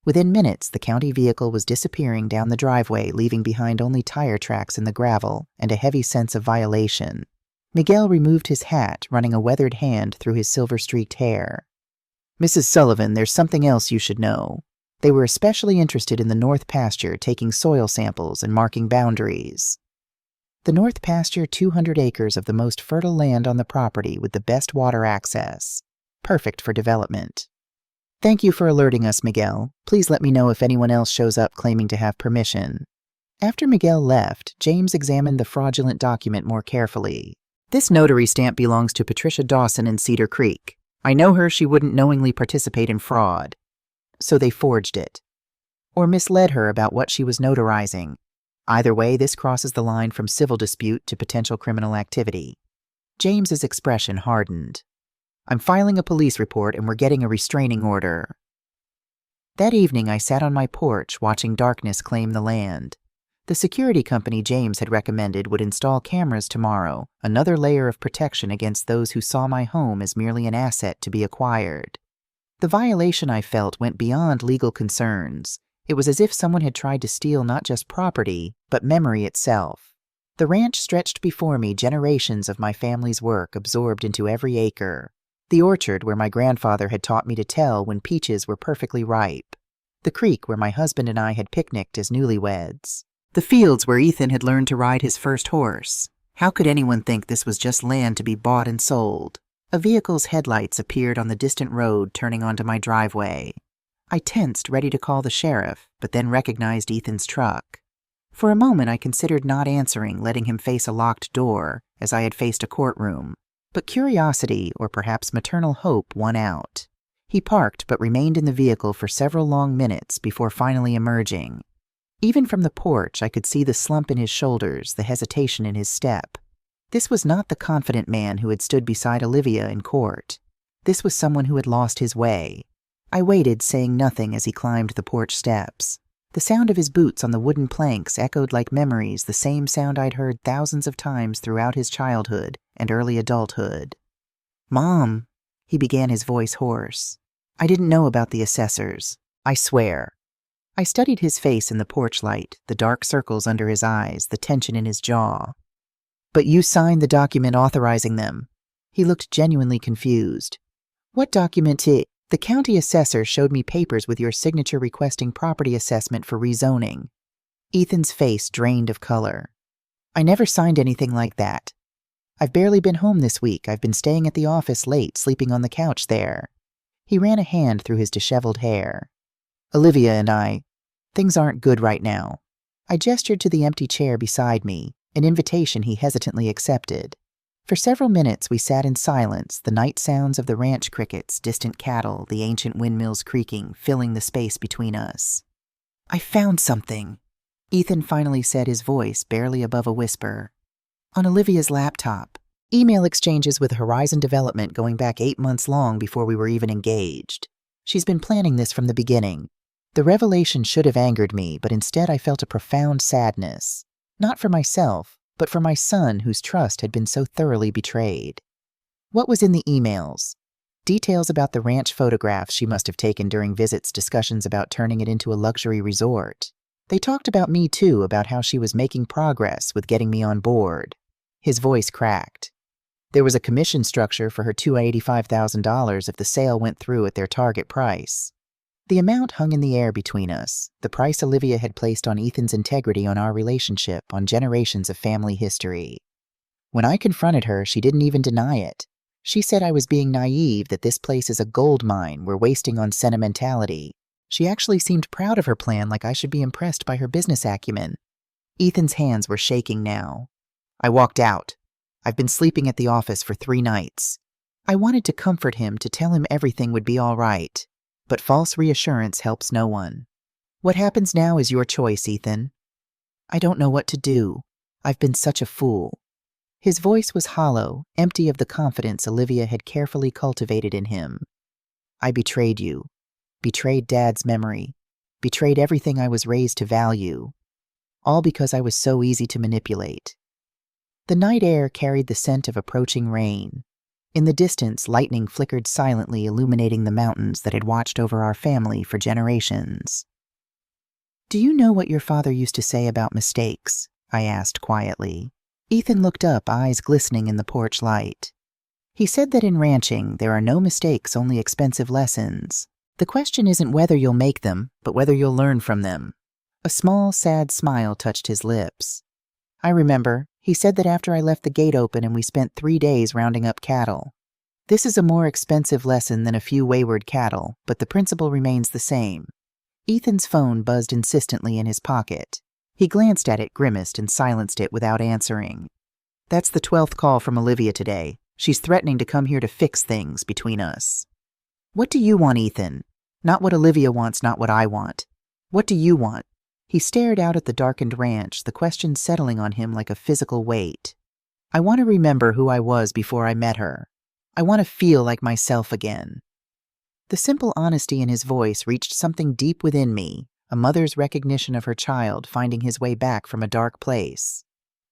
Within minutes, the county vehicle was disappearing down the driveway, leaving behind only tire tracks in the gravel and a heavy sense of violation. Miguel removed his hat, running a weathered hand through his silver-streaked hair. Mrs. Sullivan, there's something else you should know. They were especially interested in the north pasture, taking soil samples and marking boundaries. The north pasture, 200 acres of the most fertile land on the property with the best water access. Perfect for development. Thank you for alerting us, Miguel. Please let me know if anyone else shows up claiming to have permission. After Miguel left, James examined the fraudulent document more carefully. This notary stamp belongs to Patricia Dawson in Cedar Creek. I know her, she wouldn't knowingly participate in fraud. So they forged it. Or misled her about what she was notarizing. Either way, this crosses the line from civil dispute to potential criminal activity. James's expression hardened. I'm filing a police report and we're getting a restraining order. That evening, I sat on my porch watching darkness claim the land. The security company James had recommended would install cameras tomorrow, another layer of protection against those who saw my home as merely an asset to be acquired. The violation I felt went beyond legal concerns. It was as if someone had tried to steal not just property, but memory itself. The ranch stretched before me, generations of my family's work absorbed into every acre. The orchard where my grandfather had taught me to tell when peaches were perfectly ripe. The creek where my husband and I had picnicked as newlyweds. The fields where Ethan had learned to ride his first horse. How could anyone think this was just land to be bought and sold? A vehicle's headlights appeared on the distant road turning onto my driveway. I tensed, ready to call the sheriff, but then recognized Ethan's truck. For a moment I considered not answering, letting him face a locked door, as I had faced a courtroom. But curiosity, or perhaps maternal hope, won out. He parked but remained in the vehicle for several long minutes before finally emerging. Even from the porch I could see the slump in his shoulders, the hesitation in his step. This was not the confident man who had stood beside Olivia in court. This was someone who had lost his way. I waited, saying nothing as he climbed the porch steps. The sound of his boots on the wooden planks echoed like memories, the same sound I'd heard thousands of times throughout his childhood and early adulthood. "Mom," he began, his voice hoarse. "I didn't know about the assessors. I swear." I studied his face in the porch light, the dark circles under his eyes, the tension in his jaw. "But you signed the document authorizing them." He looked genuinely confused. "What document? The county assessor showed me papers with your signature requesting property assessment for rezoning." Ethan's face drained of color. "I never signed anything like that. I've barely been home this week. I've been staying at the office late, sleeping on the couch there." He ran a hand through his disheveled hair. "Olivia and I, things aren't good right now." I gestured to the empty chair beside me, an invitation he hesitantly accepted. For several minutes we sat in silence, the night sounds of the ranch crickets, distant cattle, the ancient windmills creaking, filling the space between us. "I found something," Ethan finally said, his voice barely above a whisper. "On Olivia's laptop. Email exchanges with Horizon Development going back 8 months long before we were even engaged. She's been planning this from the beginning. The revelation should have angered me, but instead I felt a profound sadness. Not for myself, but for my son whose trust had been so thoroughly betrayed. What was in the emails? Details about the ranch photographs she must have taken during visits, discussions about turning it into a luxury resort. They talked about me too, about how she was making progress with getting me on board. His voice cracked. There was a commission structure for her $285,000 if the sale went through at their target price. The amount hung in the air between us, the price Olivia had placed on Ethan's integrity, on our relationship, on generations of family history. When I confronted her, she didn't even deny it. She said I was being naive, that this place is a gold mine, we're wasting on sentimentality. She actually seemed proud of her plan, like I should be impressed by her business acumen. Ethan's hands were shaking now. I walked out. I've been sleeping at the office for 3 nights. I wanted to comfort him, to tell him everything would be all right. But false reassurance helps no one. What happens now is your choice, Ethan. I don't know what to do. I've been such a fool. His voice was hollow, empty of the confidence Olivia had carefully cultivated in him. I betrayed you. Betrayed Dad's memory. Betrayed everything I was raised to value. All because I was so easy to manipulate. The night air carried the scent of approaching rain. In the distance, lightning flickered silently, illuminating the mountains that had watched over our family for generations. "Do you know what your father used to say about mistakes?" I asked quietly. Ethan looked up, eyes glistening in the porch light. "He said that in ranching, there are no mistakes, only expensive lessons. The question isn't whether you'll make them, but whether you'll learn from them." A small, sad smile touched his lips. "I remember. He said that after I left the gate open and we spent 3 days rounding up cattle. This is a more expensive lesson than a few wayward cattle, but the principle remains the same." Ethan's phone buzzed insistently in his pocket. He glanced at it, grimaced, and silenced it without answering. "That's the 12th call from Olivia today. She's threatening to come here to fix things between us." "What do you want, Ethan? Not what Olivia wants, not what I want. What do you want?" He stared out at the darkened ranch, the question settling on him like a physical weight. "I want to remember who I was before I met her. I want to feel like myself again." The simple honesty in his voice reached something deep within me, a mother's recognition of her child finding his way back from a dark place.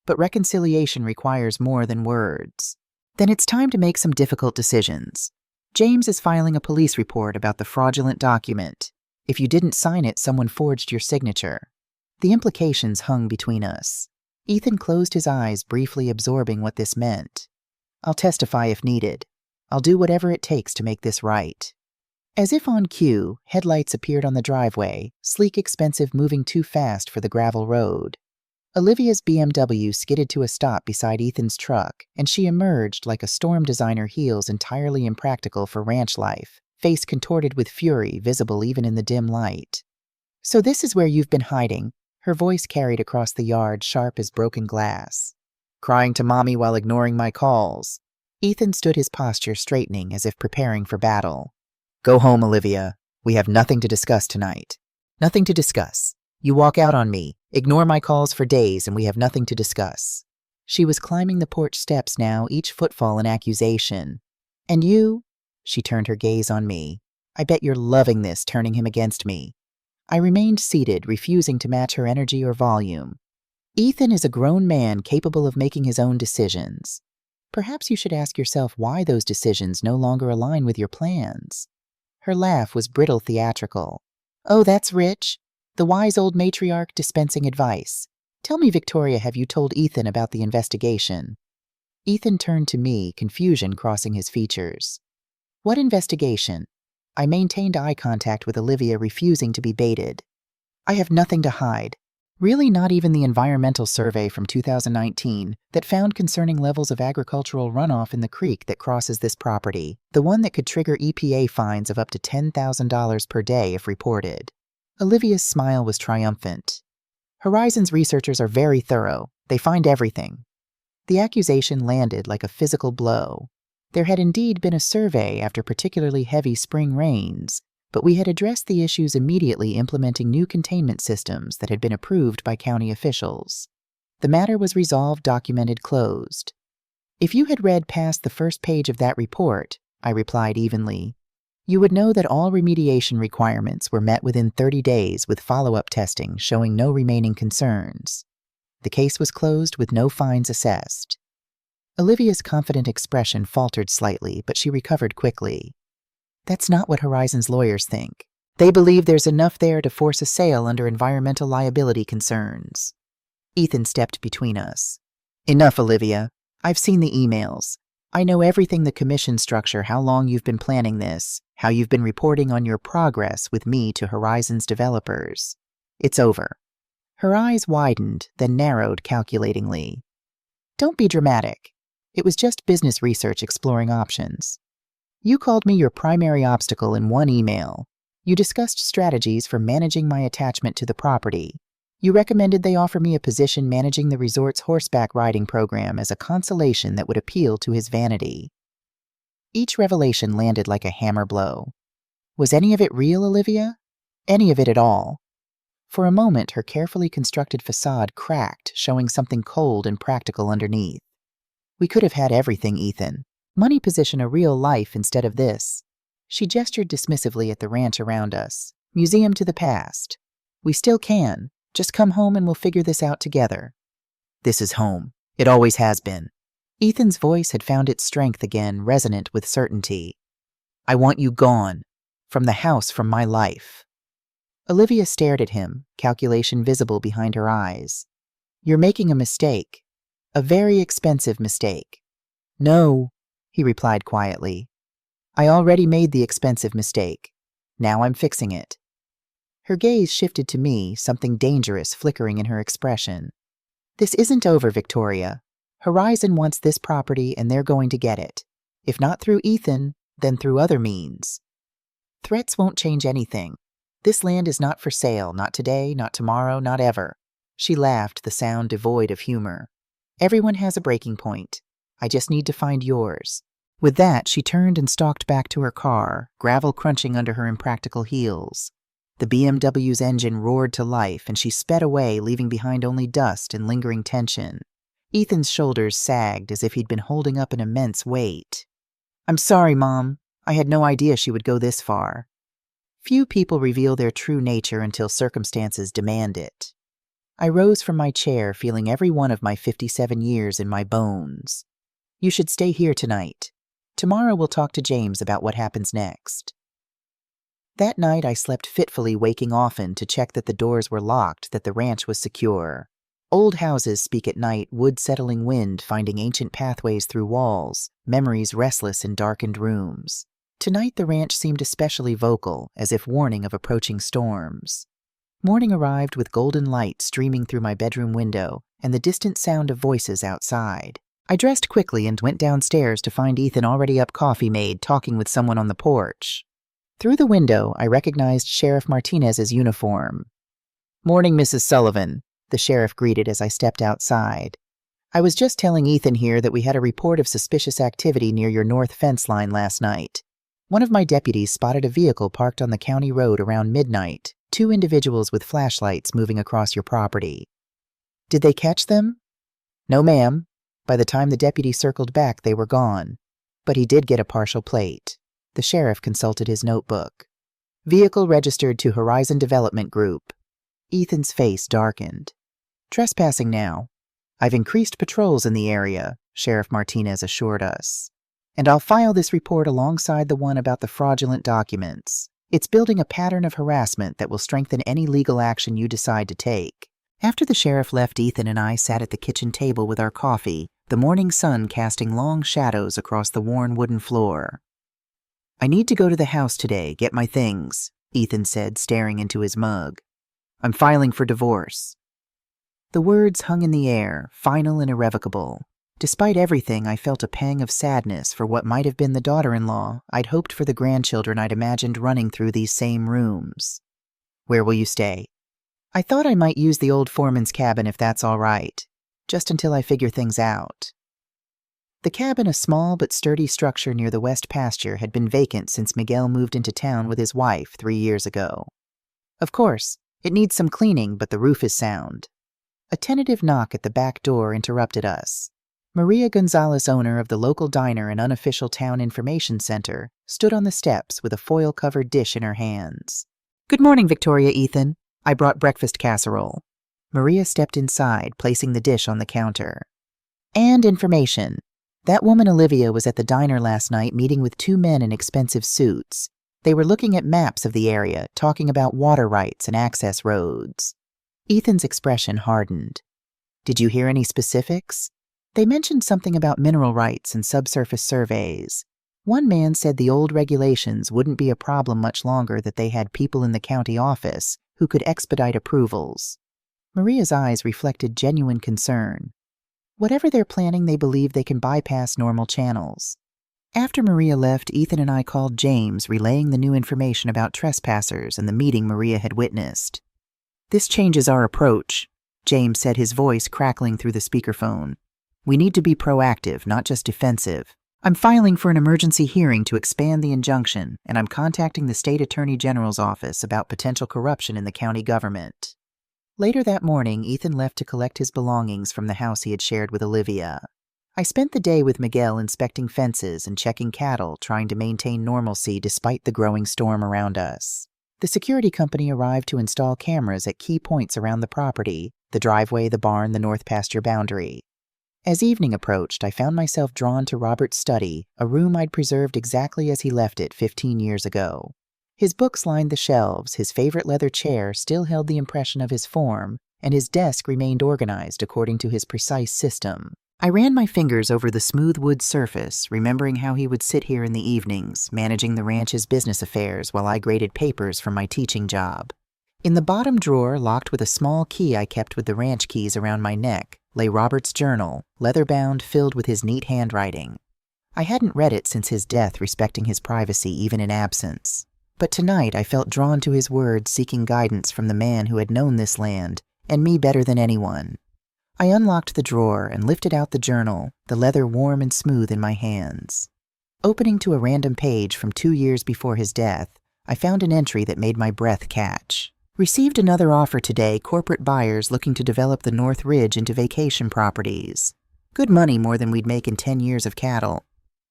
But reconciliation requires more than words. "Then it's time to make some difficult decisions. James is filing a police report about the fraudulent document. If you didn't sign it, someone forged your signature." The implications hung between us. Ethan closed his eyes, briefly absorbing what this meant. "I'll testify if needed. I'll do whatever it takes to make this right." As if on cue, headlights appeared on the driveway, sleek, expensive, moving too fast for the gravel road. Olivia's BMW skidded to a stop beside Ethan's truck, and she emerged like a storm designer heels entirely impractical for ranch life, face contorted with fury visible even in the dim light. "So this is where you've been hiding," her voice carried across the yard sharp as broken glass. "Crying to mommy while ignoring my calls." Ethan stood, his posture straightening as if preparing for battle. "Go home, Olivia. We have nothing to discuss tonight." "Nothing to discuss. You walk out on me, ignore my calls for days, and we have nothing to discuss." She was climbing the porch steps now, each footfall an accusation. "And you?" She turned her gaze on me. "I bet you're loving this, turning him against me." I remained seated, refusing to match her energy or volume. "Ethan is a grown man capable of making his own decisions. Perhaps you should ask yourself why those decisions no longer align with your plans." Her laugh was brittle, theatrical. "Oh, that's rich. The wise old matriarch dispensing advice. Tell me, Victoria, have you told Ethan about the investigation?" Ethan turned to me, confusion crossing his features. "What investigation?" I maintained eye contact with Olivia, refusing to be baited. "I have nothing to hide. Really, not even the environmental survey from 2019 that found concerning levels of agricultural runoff in the creek that crosses this property, the one that could trigger EPA fines of up to $10,000 per day if reported." Olivia's smile was triumphant. "Horizon's researchers are very thorough. They find everything." The accusation landed like a physical blow. There had indeed been a survey after particularly heavy spring rains, but we had addressed the issues immediately, implementing new containment systems that had been approved by county officials. The matter was resolved, documented, closed. "If you had read past the first page of that report," I replied evenly, "you would know that all remediation requirements were met within 30 days with follow-up testing showing no remaining concerns. The case was closed with no fines assessed." Olivia's confident expression faltered slightly, but she recovered quickly. "That's not what Horizon's lawyers think. They believe there's enough there to force a sale under environmental liability concerns." Ethan stepped between us. "Enough, Olivia. I've seen the emails. I know everything, the commission structure, how long you've been planning this, how you've been reporting on your progress with me to Horizon's developers. It's over." Her eyes widened, then narrowed calculatingly. "Don't be dramatic. It was just business research exploring options. You called me your primary obstacle in one email. You discussed strategies for managing my attachment to the property. You recommended they offer me a position managing the resort's horseback riding program as a consolation that would appeal to his vanity." Each revelation landed like a hammer blow. Was any of it real, Olivia? Any of it at all? For a moment, her carefully constructed facade cracked, showing something cold and practical underneath. "We could have had everything, Ethan. Money, position, a real life instead of this." She gestured dismissively at the ranch around us. "Museum to the past. We still can. Just come home and we'll figure this out together." "This is home. It always has been." Ethan's voice had found its strength again, resonant with certainty. "I want you gone. From the house, from my life." Olivia stared at him, calculation visible behind her eyes. "You're making a mistake. A very expensive mistake." "No," he replied quietly. "I already made the expensive mistake. Now I'm fixing it." Her gaze shifted to me, something dangerous flickering in her expression. "This isn't over, Victoria. Horizon wants this property and they're going to get it. If not through Ethan, then through other means. Threats won't change anything. This land is not for sale, not today, not tomorrow, not ever." She laughed, the sound devoid of humor. "Everyone has a breaking point. I just need to find yours." With that, she turned and stalked back to her car, gravel crunching under her impractical heels. The BMW's engine roared to life, and she sped away, leaving behind only dust and lingering tension. Ethan's shoulders sagged as if he'd been holding up an immense weight. "I'm sorry, Mom. I had no idea she would go this far." Few people reveal their true nature until circumstances demand it. I rose from my chair, feeling every one of my 57 years in my bones. "You should stay here tonight. Tomorrow we'll talk to James about what happens next." That night I slept fitfully, waking often to check that the doors were locked, that the ranch was secure. Old houses speak at night, wood settling wind finding ancient pathways through walls, memories restless in darkened rooms. Tonight the ranch seemed especially vocal, as if warning of approaching storms. Morning arrived with golden light streaming through my bedroom window and the distant sound of voices outside. I dressed quickly and went downstairs to find Ethan already up coffee made, talking with someone on the porch. Through the window, I recognized Sheriff Martinez's uniform. "Morning, Mrs. Sullivan," the sheriff greeted as I stepped outside. "I was just telling Ethan here that we had a report of suspicious activity near your north fence line last night. One of my deputies spotted a vehicle parked on the county road around midnight, 2 individuals with flashlights moving across your property." "Did they catch them?" "No, ma'am. By the time the deputy circled back, they were gone. But he did get a partial plate." The sheriff consulted his notebook. "Vehicle registered to Horizon Development Group." Ethan's face darkened. "Trespassing now. I've increased patrols in the area," Sheriff Martinez assured us. "And I'll file this report alongside the one about the fraudulent documents. It's building a pattern of harassment that will strengthen any legal action you decide to take." After the sheriff left, Ethan and I sat at the kitchen table with our coffee, the morning sun casting long shadows across the worn wooden floor. "I need to go to the house today, get my things," Ethan said, staring into his mug. "I'm filing for divorce." The words hung in the air, final and irrevocable. Despite everything, I felt a pang of sadness for what might have been the daughter-in-law I'd hoped for, the grandchildren I'd imagined running through these same rooms. "Where will you stay?" "I thought I might use the old foreman's cabin if that's all right, just until I figure things out." The cabin, a small but sturdy structure near the west pasture, had been vacant since Miguel moved into town with his wife 3 years ago. "Of course, it needs some cleaning, but the roof is sound." A tentative knock at the back door interrupted us. Maria Gonzalez, owner of the local diner and unofficial town information center, stood on the steps with a foil-covered dish in her hands. "Good morning, Victoria, Ethan. I brought breakfast casserole." Maria stepped inside, placing the dish on the counter. "And information. That woman Olivia was at the diner last night meeting with 2 men in expensive suits. They were looking at maps of the area, talking about water rights and access roads." Ethan's expression hardened. "Did you hear any specifics?" "They mentioned something about mineral rights and subsurface surveys. One man said the old regulations wouldn't be a problem much longer, that they had people in the county office who could expedite approvals." Maria's eyes reflected genuine concern. Whatever they're planning, they believe they can bypass normal channels. After Maria left, Ethan and I called James, relaying the new information about trespassers and the meeting Maria had witnessed. "This changes our approach," James said, his voice crackling through the speakerphone. "We need to be proactive, not just defensive. I'm filing for an emergency hearing to expand the injunction, and I'm contacting the state attorney general's office about potential corruption in the county government." Later that morning, Ethan left to collect his belongings from the house he had shared with Olivia. I spent the day with Miguel inspecting fences and checking cattle, trying to maintain normalcy despite the growing storm around us. The security company arrived to install cameras at key points around the property: the driveway, the barn, the north pasture boundary. As evening approached, I found myself drawn to Robert's study, a room I'd preserved exactly as he left it 15 years ago. His books lined the shelves, his favorite leather chair still held the impression of his form, and his desk remained organized according to his precise system. I ran my fingers over the smooth wood surface, remembering how he would sit here in the evenings, managing the ranch's business affairs while I graded papers from my teaching job. In the bottom drawer, locked with a small key I kept with the ranch keys around my neck, lay Robert's journal, leather-bound, filled with his neat handwriting. I hadn't read it since his death, respecting his privacy even in absence. But tonight I felt drawn to his words, seeking guidance from the man who had known this land, and me better than anyone. I unlocked the drawer and lifted out the journal, the leather warm and smooth in my hands. Opening to a random page from 2 years before his death, I found an entry that made my breath catch. "Received another offer today, corporate buyers looking to develop the North Ridge into vacation properties. Good money, more than we'd make in 10 years of cattle.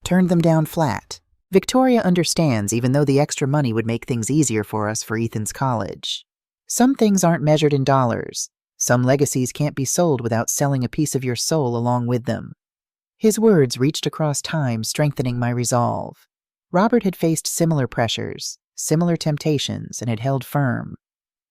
Turned them down flat. Victoria understands, even though the extra money would make things easier for us for Ethan's college. Some things aren't measured in dollars. Some legacies can't be sold without selling a piece of your soul along with them." His words reached across time, strengthening my resolve. Robert had faced similar pressures, similar temptations, and had held firm.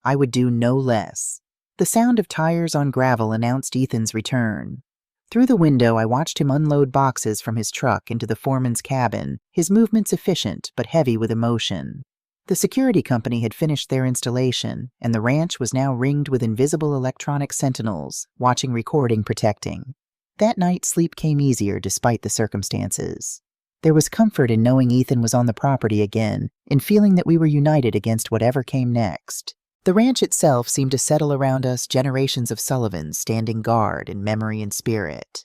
I would do no less. The sound of tires on gravel announced Ethan's return. Through the window, I watched him unload boxes from his truck into the foreman's cabin, his movements efficient but heavy with emotion. The security company had finished their installation, and the ranch was now ringed with invisible electronic sentinels, watching, recording, protecting. That night, sleep came easier despite the circumstances. There was comfort in knowing Ethan was on the property again, in feeling that we were united against whatever came next. The ranch itself seemed to settle around us, generations of Sullivans standing guard in memory and spirit.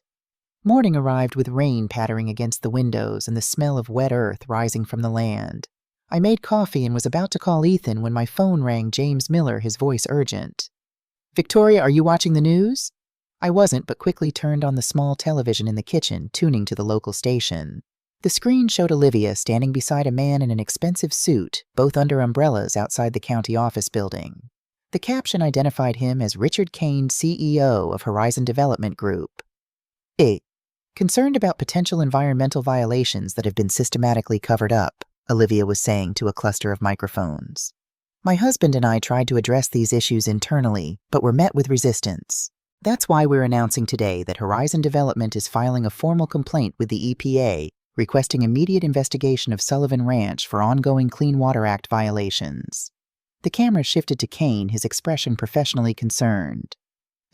Morning arrived with rain pattering against the windows and the smell of wet earth rising from the land. I made coffee and was about to call Ethan when my phone rang. James Miller, his voice urgent. "Victoria, are you watching the news?" I wasn't, but quickly turned on the small television in the kitchen, tuning to the local station. The screen showed Olivia standing beside a man in an expensive suit, both under umbrellas outside the county office building. The caption identified him as Richard Kane, CEO of Horizon Development Group. Concerned about potential environmental violations that have been systematically covered up, Olivia was saying to a cluster of microphones. My husband and I tried to address these issues internally, but were met with resistance. That's why we're announcing today that Horizon Development is filing a formal complaint with the EPA, requesting immediate investigation of Sullivan Ranch for ongoing Clean Water Act violations. The camera shifted to Kane, his expression professionally concerned.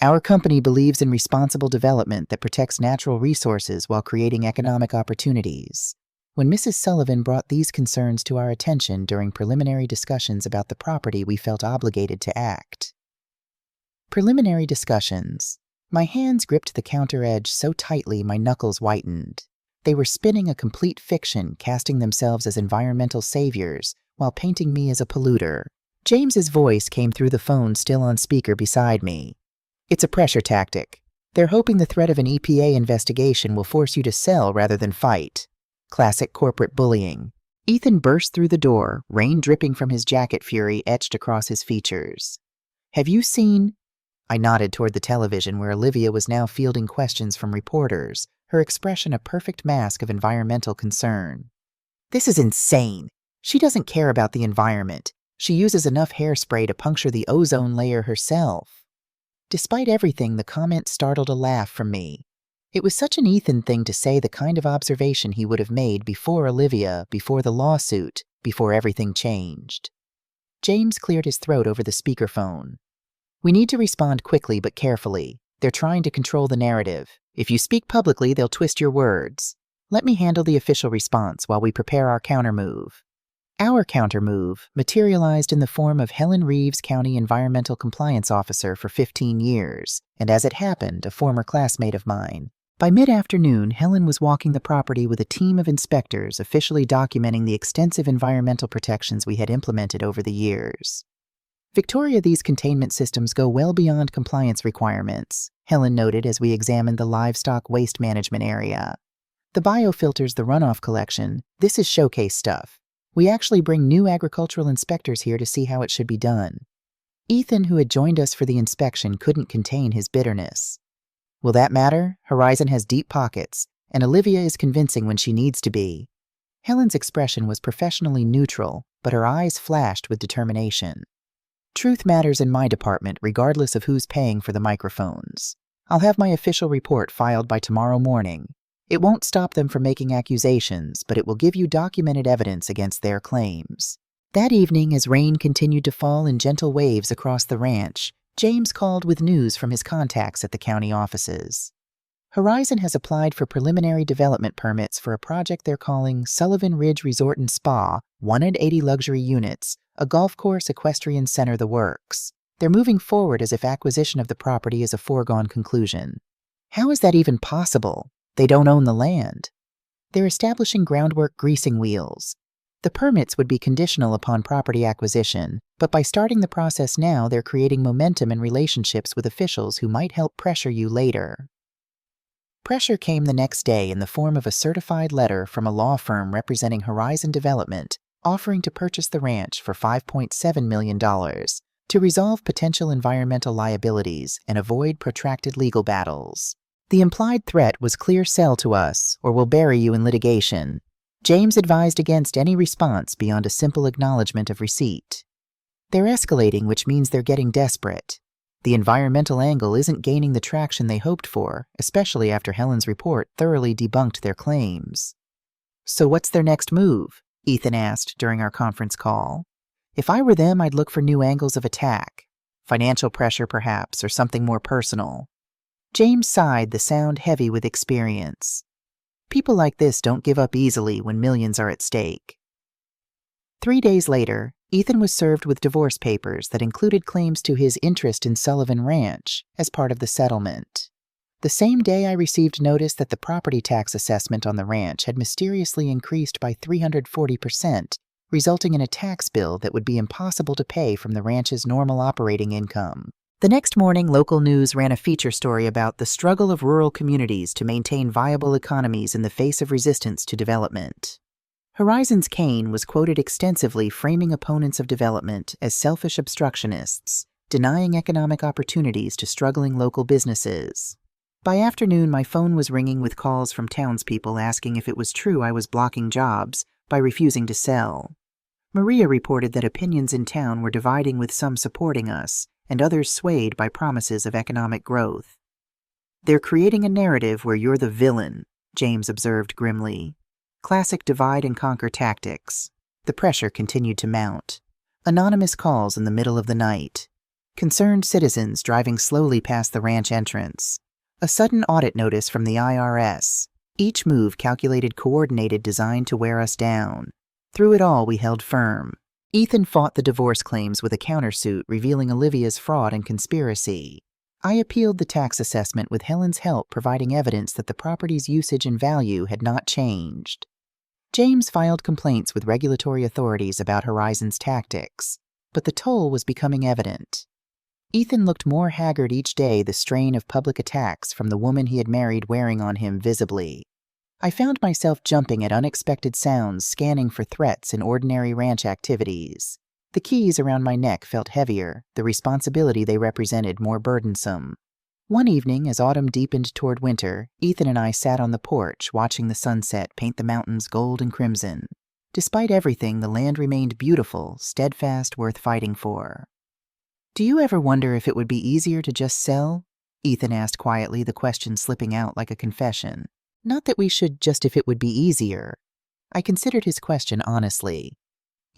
"Our company believes in responsible development that protects natural resources while creating economic opportunities. When Mrs. Sullivan brought these concerns to our attention during preliminary discussions about the property, we felt obligated to act." Preliminary discussions. My hands gripped the counter edge so tightly my knuckles whitened. They were spinning a complete fiction, casting themselves as environmental saviors while painting me as a polluter. James's voice came through the phone still on speaker beside me. "It's a pressure tactic. They're hoping the threat of an EPA investigation will force you to sell rather than fight. Classic corporate bullying." Ethan burst through the door, rain dripping from his jacket, fury etched across his features. "Have you seen—" I nodded toward the television where Olivia was now fielding questions from reporters, her expression a perfect mask of environmental concern. "This is insane. She doesn't care about the environment. She uses enough hairspray to puncture the ozone layer herself." Despite everything, the comment startled a laugh from me. It was such an Ethan thing to say, the kind of observation he would have made before Olivia, before the lawsuit, before everything changed. James cleared his throat over the speakerphone. "We need to respond quickly but carefully. They're trying to control the narrative. If you speak publicly, they'll twist your words. Let me handle the official response while we prepare our countermove." Our countermove materialized in the form of Helen Reeves, County Environmental Compliance Officer for 15 years, and as it happened, a former classmate of mine. By mid-afternoon, Helen was walking the property with a team of inspectors officially documenting the extensive environmental protections we had implemented over the years. "Victoria, these containment systems go well beyond compliance requirements," Helen noted as we examined the livestock waste management area. "The biofilters, the runoff collection, this is showcase stuff. We actually bring new agricultural inspectors here to see how it should be done." Ethan, who had joined us for the inspection, couldn't contain his bitterness. "Will that matter? Horizon has deep pockets, and Olivia is convincing when she needs to be." Helen's expression was professionally neutral, but her eyes flashed with determination. "Truth matters in my department, regardless of who's paying for the microphones. I'll have my official report filed by tomorrow morning. It won't stop them from making accusations, but it will give you documented evidence against their claims." That evening, as rain continued to fall in gentle waves across the ranch, James called with news from his contacts at the county offices. Horizon has applied for preliminary development permits for a project they're calling Sullivan Ridge Resort and Spa, 180 luxury units, a golf course, equestrian center, the works. They're moving forward as if acquisition of the property is a foregone conclusion. How is that even possible? They don't own the land. They're establishing groundwork, greasing wheels. The permits would be conditional upon property acquisition, but by starting the process now, they're creating momentum and relationships with officials who might help pressure you later. Pressure came the next day in the form of a certified letter from a law firm representing Horizon Development, offering to purchase the ranch for $5.7 million to resolve potential environmental liabilities and avoid protracted legal battles. The implied threat was clear sell to us, or we'll bury you in litigation. James advised against any response beyond a simple acknowledgement of receipt. They're escalating, which means they're getting desperate. The environmental angle isn't gaining the traction they hoped for, especially after Helen's report thoroughly debunked their claims. So what's their next move? Ethan asked during our conference call. If I were them, I'd look for new angles of attack. Financial pressure, perhaps, or something more personal. James sighed, the sound heavy with experience. People like this don't give up easily when millions are at stake. 3 days later, Ethan was served with divorce papers that included claims to his interest in Sullivan Ranch as part of the settlement. The same day I received notice that the property tax assessment on the ranch had mysteriously increased by 340%, resulting in a tax bill that would be impossible to pay from the ranch's normal operating income. The next morning, local news ran a feature story about the struggle of rural communities to maintain viable economies in the face of resistance to development. Horizons Kane was quoted extensively framing opponents of development as selfish obstructionists, denying economic opportunities to struggling local businesses. By afternoon, my phone was ringing with calls from townspeople asking if it was true I was blocking jobs by refusing to sell. Maria reported that opinions in town were dividing, with some supporting us and others swayed by promises of economic growth. "They're creating a narrative where you're the villain," James observed grimly. Classic divide-and-conquer tactics. The pressure continued to mount. Anonymous calls in the middle of the night. Concerned citizens driving slowly past the ranch entrance. A sudden audit notice from the IRS. Each move calculated, coordinated, designed to wear us down. Through it all, we held firm. Ethan fought the divorce claims with a countersuit revealing Olivia's fraud and conspiracy. I appealed the tax assessment with Helen's help, providing evidence that the property's usage and value had not changed. James filed complaints with regulatory authorities about Horizon's tactics, but the toll was becoming evident. Ethan looked more haggard each day, the strain of public attacks from the woman he had married wearing on him visibly. I found myself jumping at unexpected sounds, scanning for threats in ordinary ranch activities. The keys around my neck felt heavier, the responsibility they represented more burdensome. One evening, as autumn deepened toward winter, Ethan and I sat on the porch, watching the sunset paint the mountains gold and crimson. Despite everything, the land remained beautiful, steadfast, worth fighting for. "Do you ever wonder if it would be easier to just sell?" Ethan asked quietly, the question slipping out like a confession. Not that we should just if it would be easier. I considered his question honestly.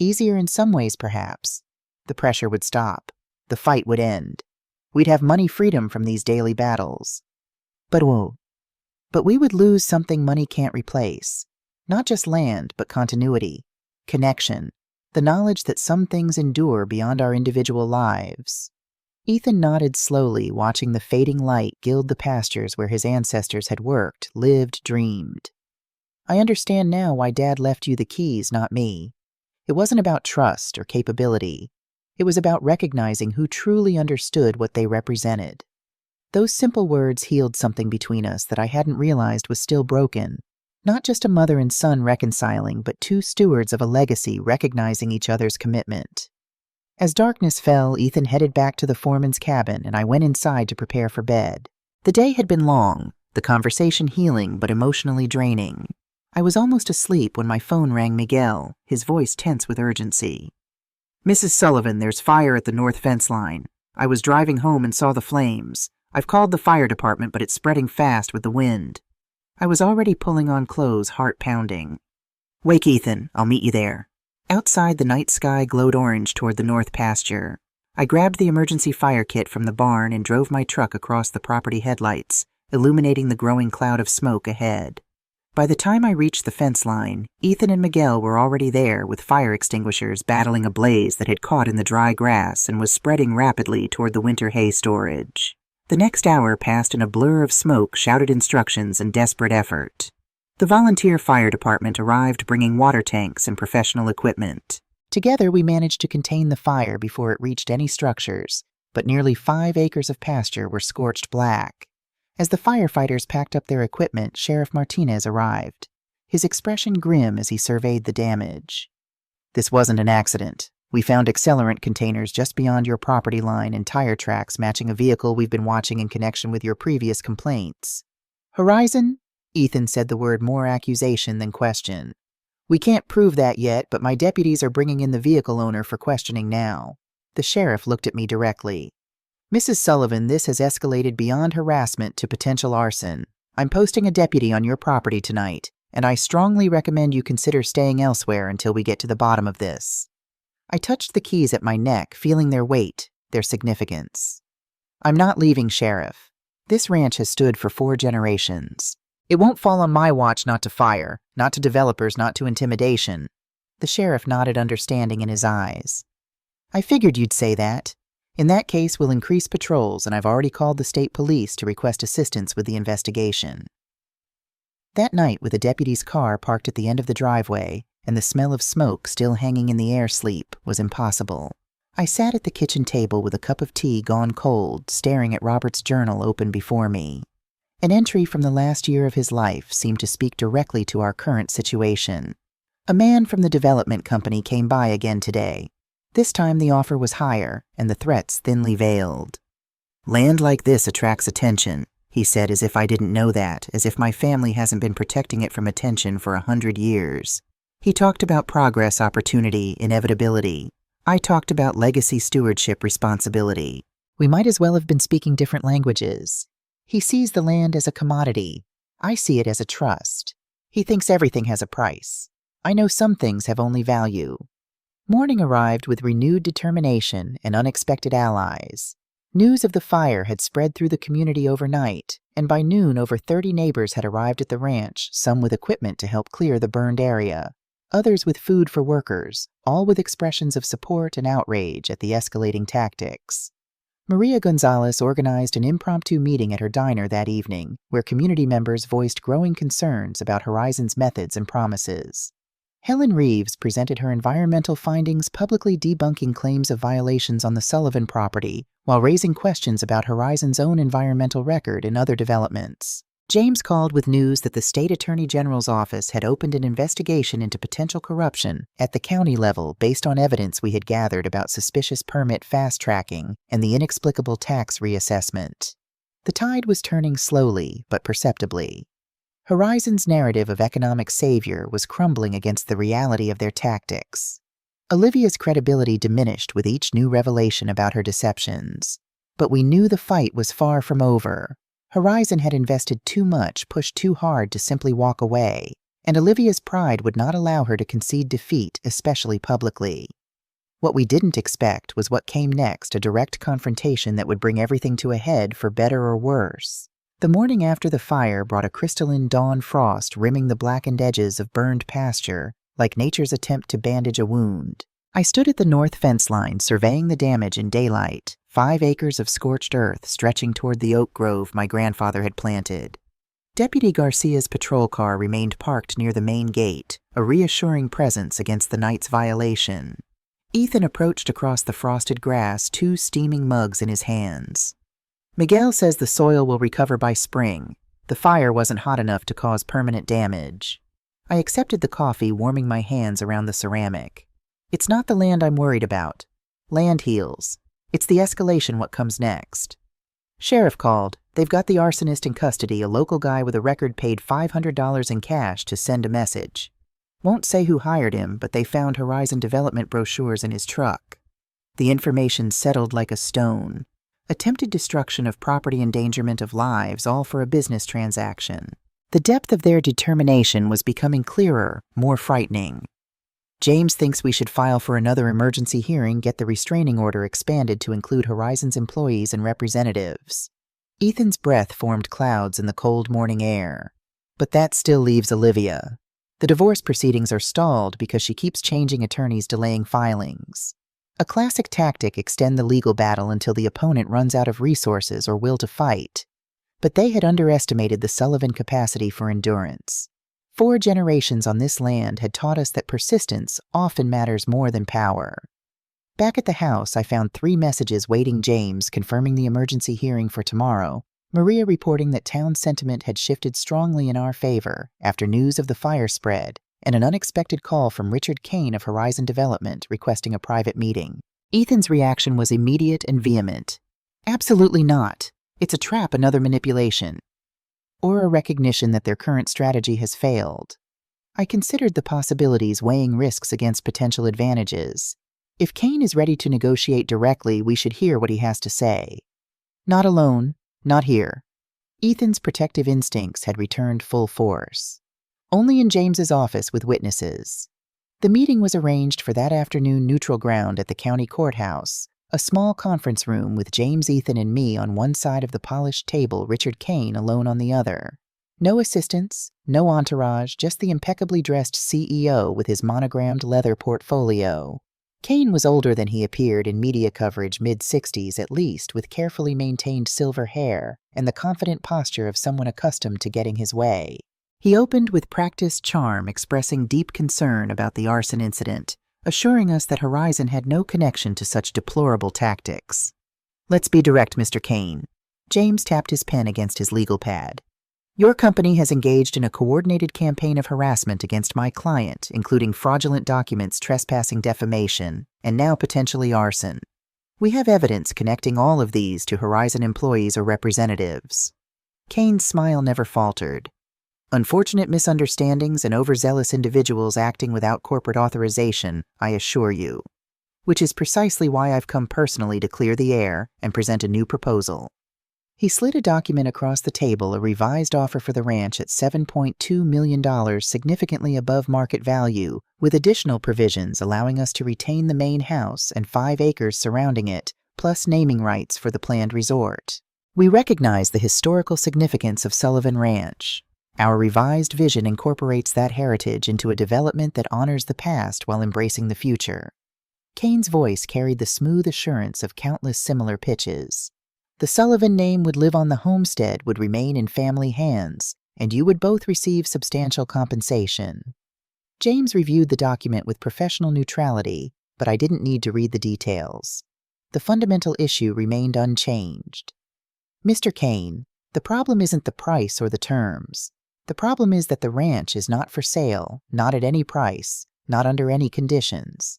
Easier in some ways, perhaps. The pressure would stop. The fight would end. We'd have money freedom from these daily battles. But we would lose something money can't replace. Not just land, but continuity, connection, the knowledge that some things endure beyond our individual lives. Ethan nodded slowly, watching the fading light gild the pastures where his ancestors had worked, lived, dreamed. "I understand now why Dad left you the keys, not me. It wasn't about trust or capability. It was about recognizing who truly understood what they represented." Those simple words healed something between us that I hadn't realized was still broken. Not just a mother and son reconciling, but two stewards of a legacy recognizing each other's commitment. As darkness fell, Ethan headed back to the foreman's cabin, and I went inside to prepare for bed. The day had been long, the conversation healing but emotionally draining. I was almost asleep when my phone rang Miguel, his voice tense with urgency. "Mrs. Sullivan, there's fire at the north fence line. I was driving home and saw the flames. I've called the fire department, but it's spreading fast with the wind." I was already pulling on clothes, heart pounding. "Wake Ethan, I'll meet you there." Outside, the night sky glowed orange toward the north pasture. I grabbed the emergency fire kit from the barn and drove my truck across the property headlights, illuminating the growing cloud of smoke ahead. By the time I reached the fence line, Ethan and Miguel were already there with fire extinguishers battling a blaze that had caught in the dry grass and was spreading rapidly toward the winter hay storage. The next hour passed in a blur of smoke, shouted instructions, and desperate effort. The volunteer fire department arrived bringing water tanks and professional equipment. Together we managed to contain the fire before it reached any structures, but nearly 5 acres of pasture were scorched black. As the firefighters packed up their equipment, Sheriff Martinez arrived, his expression grim as he surveyed the damage. "This wasn't an accident. We found accelerant containers just beyond your property line and tire tracks matching a vehicle we've been watching in connection with your previous complaints." "Horizon?" Ethan said the word more accusation than question. "We can't prove that yet, but my deputies are bringing in the vehicle owner for questioning now." The sheriff looked at me directly. Mrs. Sullivan, this has escalated beyond harassment to potential arson. I'm posting a deputy on your property tonight, and I strongly recommend you consider staying elsewhere until we get to the bottom of this. I touched the keys at my neck, feeling their weight, their significance. I'm not leaving, Sheriff. This ranch has stood for 4 generations. It won't fall on my watch not to fire, not to developers, not to intimidation. The sheriff nodded understanding in his eyes. I figured you'd say that. In that case, we'll increase patrols, and I've already called the state police to request assistance with the investigation. That night, with a deputy's car parked at the end of the driveway and the smell of smoke still hanging in the air, sleep was impossible. I sat at the kitchen table with a cup of tea gone cold, staring at Robert's journal open before me. An entry from the last year of his life seemed to speak directly to our current situation. A man from the development company came by again today. This time the offer was higher, and the threats thinly veiled. "Land like this attracts attention," he said, as if I didn't know that, as if my family hasn't been protecting it from attention for 100 years. He talked about progress, opportunity, inevitability. I talked about legacy, stewardship, responsibility. We might as well have been speaking different languages. He sees the land as a commodity. I see it as a trust. He thinks everything has a price. I know some things have only value. Morning arrived with renewed determination and unexpected allies. News of the fire had spread through the community overnight, and by noon over 30 neighbors had arrived at the ranch, some with equipment to help clear the burned area, others with food for workers, all with expressions of support and outrage at the escalating tactics. Maria Gonzalez organized an impromptu meeting at her diner that evening, where community members voiced growing concerns about Horizon's methods and promises. Helen Reeves presented her environmental findings, publicly debunking claims of violations on the Sullivan property, while raising questions about Horizon's own environmental record and other developments. James called with news that the state attorney general's office had opened an investigation into potential corruption at the county level based on evidence we had gathered about suspicious permit fast-tracking and the inexplicable tax reassessment. The tide was turning slowly but perceptibly. Horizon's narrative of economic savior was crumbling against the reality of their tactics. Olivia's credibility diminished with each new revelation about her deceptions. But we knew the fight was far from over. Horizon had invested too much, pushed too hard to simply walk away, and Olivia's pride would not allow her to concede defeat, especially publicly. What we didn't expect was what came next, a direct confrontation that would bring everything to a head for better or worse. The morning after the fire brought a crystalline dawn frost rimming the blackened edges of burned pasture, like nature's attempt to bandage a wound. I stood at the north fence line, surveying the damage in daylight, 5 acres of scorched earth stretching toward the oak grove my grandfather had planted. Deputy Garcia's patrol car remained parked near the main gate, a reassuring presence against the night's violation. Ethan approached across the frosted grass, 2 steaming mugs in his hands. "Miguel says the soil will recover by spring. The fire wasn't hot enough to cause permanent damage." I accepted the coffee, warming my hands around the ceramic. "It's not the land I'm worried about. Land heals. It's the escalation what comes next." Sheriff called. They've got the arsonist in custody. A local guy with a record paid $500 in cash to send a message. Won't say who hired him, but they found Horizon Development brochures in his truck. The information settled like a stone. Attempted destruction of property, endangerment of lives, all for a business transaction. The depth of their determination was becoming clearer, more frightening. James thinks we should file for another emergency hearing, get the restraining order expanded to include Horizon's employees and representatives. Ethan's breath formed clouds in the cold morning air. But that still leaves Olivia. The divorce proceedings are stalled because she keeps changing attorneys, delaying filings. A classic tactic: extend the legal battle until the opponent runs out of resources or will to fight. But they had underestimated the Sullivan capacity for endurance. 4 generations on this land had taught us that persistence often matters more than power. Back at the house, I found 3 messages waiting: James confirming the emergency hearing for tomorrow, Maria reporting that town sentiment had shifted strongly in our favor after news of the fire spread, and an unexpected call from Richard Kane of Horizon Development requesting a private meeting. Ethan's reaction was immediate and vehement. "Absolutely not. It's a trap, another manipulation." Or a recognition that their current strategy has failed. I considered the possibilities, weighing risks against potential advantages. If Kane is ready to negotiate directly, we should hear what he has to say. Not alone, not here. Ethan's protective instincts had returned full force. Only in James's office with witnesses. The meeting was arranged for that afternoon neutral ground at the county courthouse, a small conference room with James, Ethan, and me on one side of the polished table, Richard Kane alone on the other. No assistants, no entourage, just the impeccably dressed CEO with his monogrammed leather portfolio. Kane was older than he appeared in media coverage, mid-60s at least, with carefully maintained silver hair and the confident posture of someone accustomed to getting his way. He opened with practiced charm, expressing deep concern about the arson incident, assuring us that Horizon had no connection to such deplorable tactics. Let's be direct, Mr. Kane. James tapped his pen against his legal pad. Your company has engaged in a coordinated campaign of harassment against my client, including fraudulent documents, trespassing, defamation, and now potentially arson. We have evidence connecting all of these to Horizon employees or representatives. Kane's smile never faltered. Unfortunate misunderstandings and overzealous individuals acting without corporate authorization, I assure you. Which is precisely why I've come personally to clear the air and present a new proposal. He slid a document across the table, a revised offer for the ranch at $7.2 million, significantly above market value, with additional provisions allowing us to retain the main house and 5 acres surrounding it, plus naming rights for the planned resort. We recognize the historical significance of Sullivan Ranch. Our revised vision incorporates that heritage into a development that honors the past while embracing the future. Kane's voice carried the smooth assurance of countless similar pitches. The Sullivan name would live on, the homestead would remain in family hands, and you would both receive substantial compensation. James reviewed the document with professional neutrality, but I didn't need to read the details. The fundamental issue remained unchanged. Mr. Kane, the problem isn't the price or the terms. The problem is that the ranch is not for sale, not at any price, not under any conditions.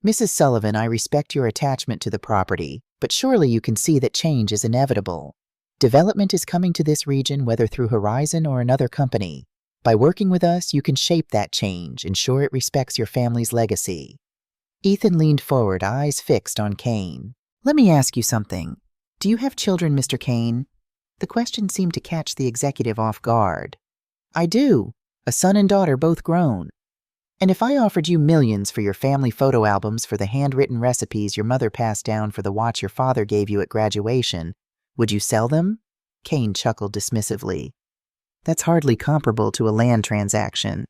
Mrs. Sullivan, I respect your attachment to the property, but surely you can see that change is inevitable. Development is coming to this region, whether through Horizon or another company. By working with us, you can shape that change, ensure it respects your family's legacy. Ethan leaned forward, eyes fixed on Kane. Let me ask you something. Do you have children, Mr. Kane? The question seemed to catch the executive off guard. I do. A son and daughter, both grown. And if I offered you millions for your family photo albums, for the handwritten recipes your mother passed down, for the watch your father gave you at graduation, would you sell them? Kane chuckled dismissively. That's hardly comparable to a land transaction.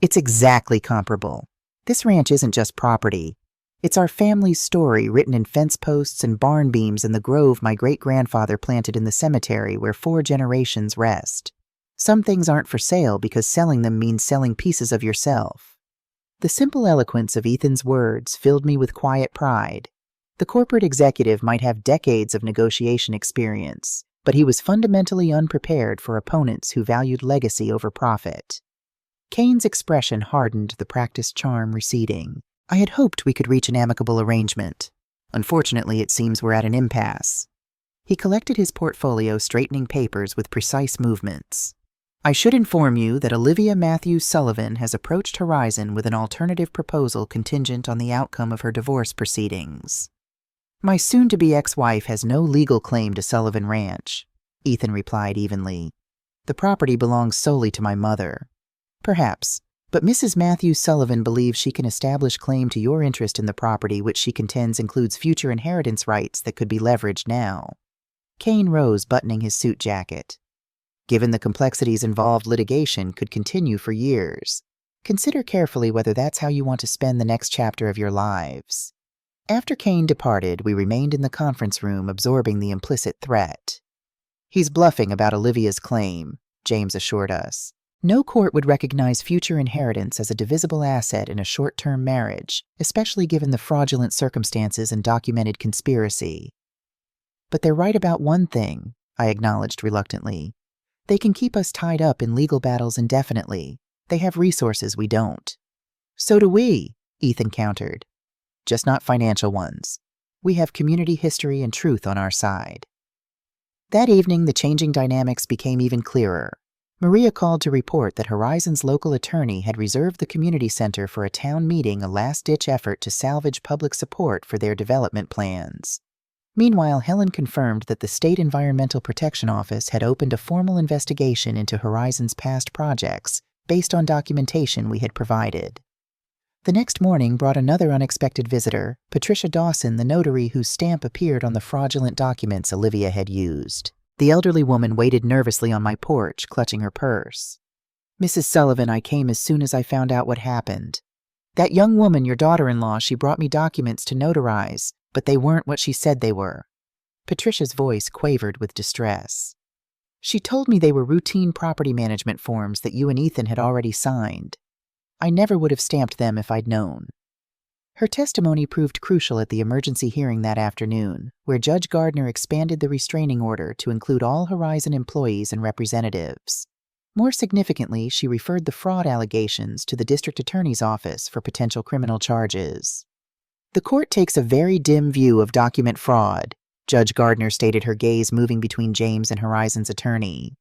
It's exactly comparable. This ranch isn't just property. It's our family's story, written in fence posts and barn beams in the grove my great-grandfather planted in the cemetery where 4 generations rest. Some things aren't for sale because selling them means selling pieces of yourself. The simple eloquence of Ethan's words filled me with quiet pride. The corporate executive might have decades of negotiation experience, but he was fundamentally unprepared for opponents who valued legacy over profit. Kane's expression hardened, the practiced charm receding. I had hoped we could reach an amicable arrangement. Unfortunately, it seems we're at an impasse. He collected his portfolio, straightening papers with precise movements. I should inform you that Olivia Matthews Sullivan has approached Horizon with an alternative proposal contingent on the outcome of her divorce proceedings. My soon-to-be ex-wife has no legal claim to Sullivan Ranch, Ethan replied evenly. The property belongs solely to my mother. Perhaps, but Mrs. Matthews Sullivan believes she can establish claim to your interest in the property, which she contends includes future inheritance rights that could be leveraged now. Kane rose, buttoning his suit jacket. Given the complexities involved, litigation could continue for years. Consider carefully whether that's how you want to spend the next chapter of your lives. After Kane departed, we remained in the conference room, absorbing the implicit threat. He's bluffing about Olivia's claim, James assured us. No court would recognize future inheritance as a divisible asset in a short-term marriage, especially given the fraudulent circumstances and documented conspiracy. But they're right about one thing, I acknowledged reluctantly. They can keep us tied up in legal battles indefinitely. They have resources we don't. So do we, Ethan countered. Just not financial ones. We have community history and truth on our side. That evening, the changing dynamics became even clearer. Maria called to report that Horizon's local attorney had reserved the community center for a town meeting, a last-ditch effort to salvage public support for their development plans. Meanwhile, Helen confirmed that the State Environmental Protection Office had opened a formal investigation into Horizon's past projects based on documentation we had provided. The next morning brought another unexpected visitor, Patricia Dawson, the notary whose stamp appeared on the fraudulent documents Olivia had used. The elderly woman waited nervously on my porch, clutching her purse. "Mrs. Sullivan, I came as soon as I found out what happened. That young woman, your daughter-in-law, she brought me documents to notarize, but they weren't what she said they were." Patricia's voice quavered with distress. "She told me they were routine property management forms that you and Ethan had already signed. I never would have stamped them if I'd known." Her testimony proved crucial at the emergency hearing that afternoon, where Judge Gardner expanded the restraining order to include all Horizon employees and representatives. More significantly, she referred the fraud allegations to the district attorney's office for potential criminal charges. "The court takes a very dim view of document fraud," Judge Gardner stated, her gaze moving between James and Horizon's attorney.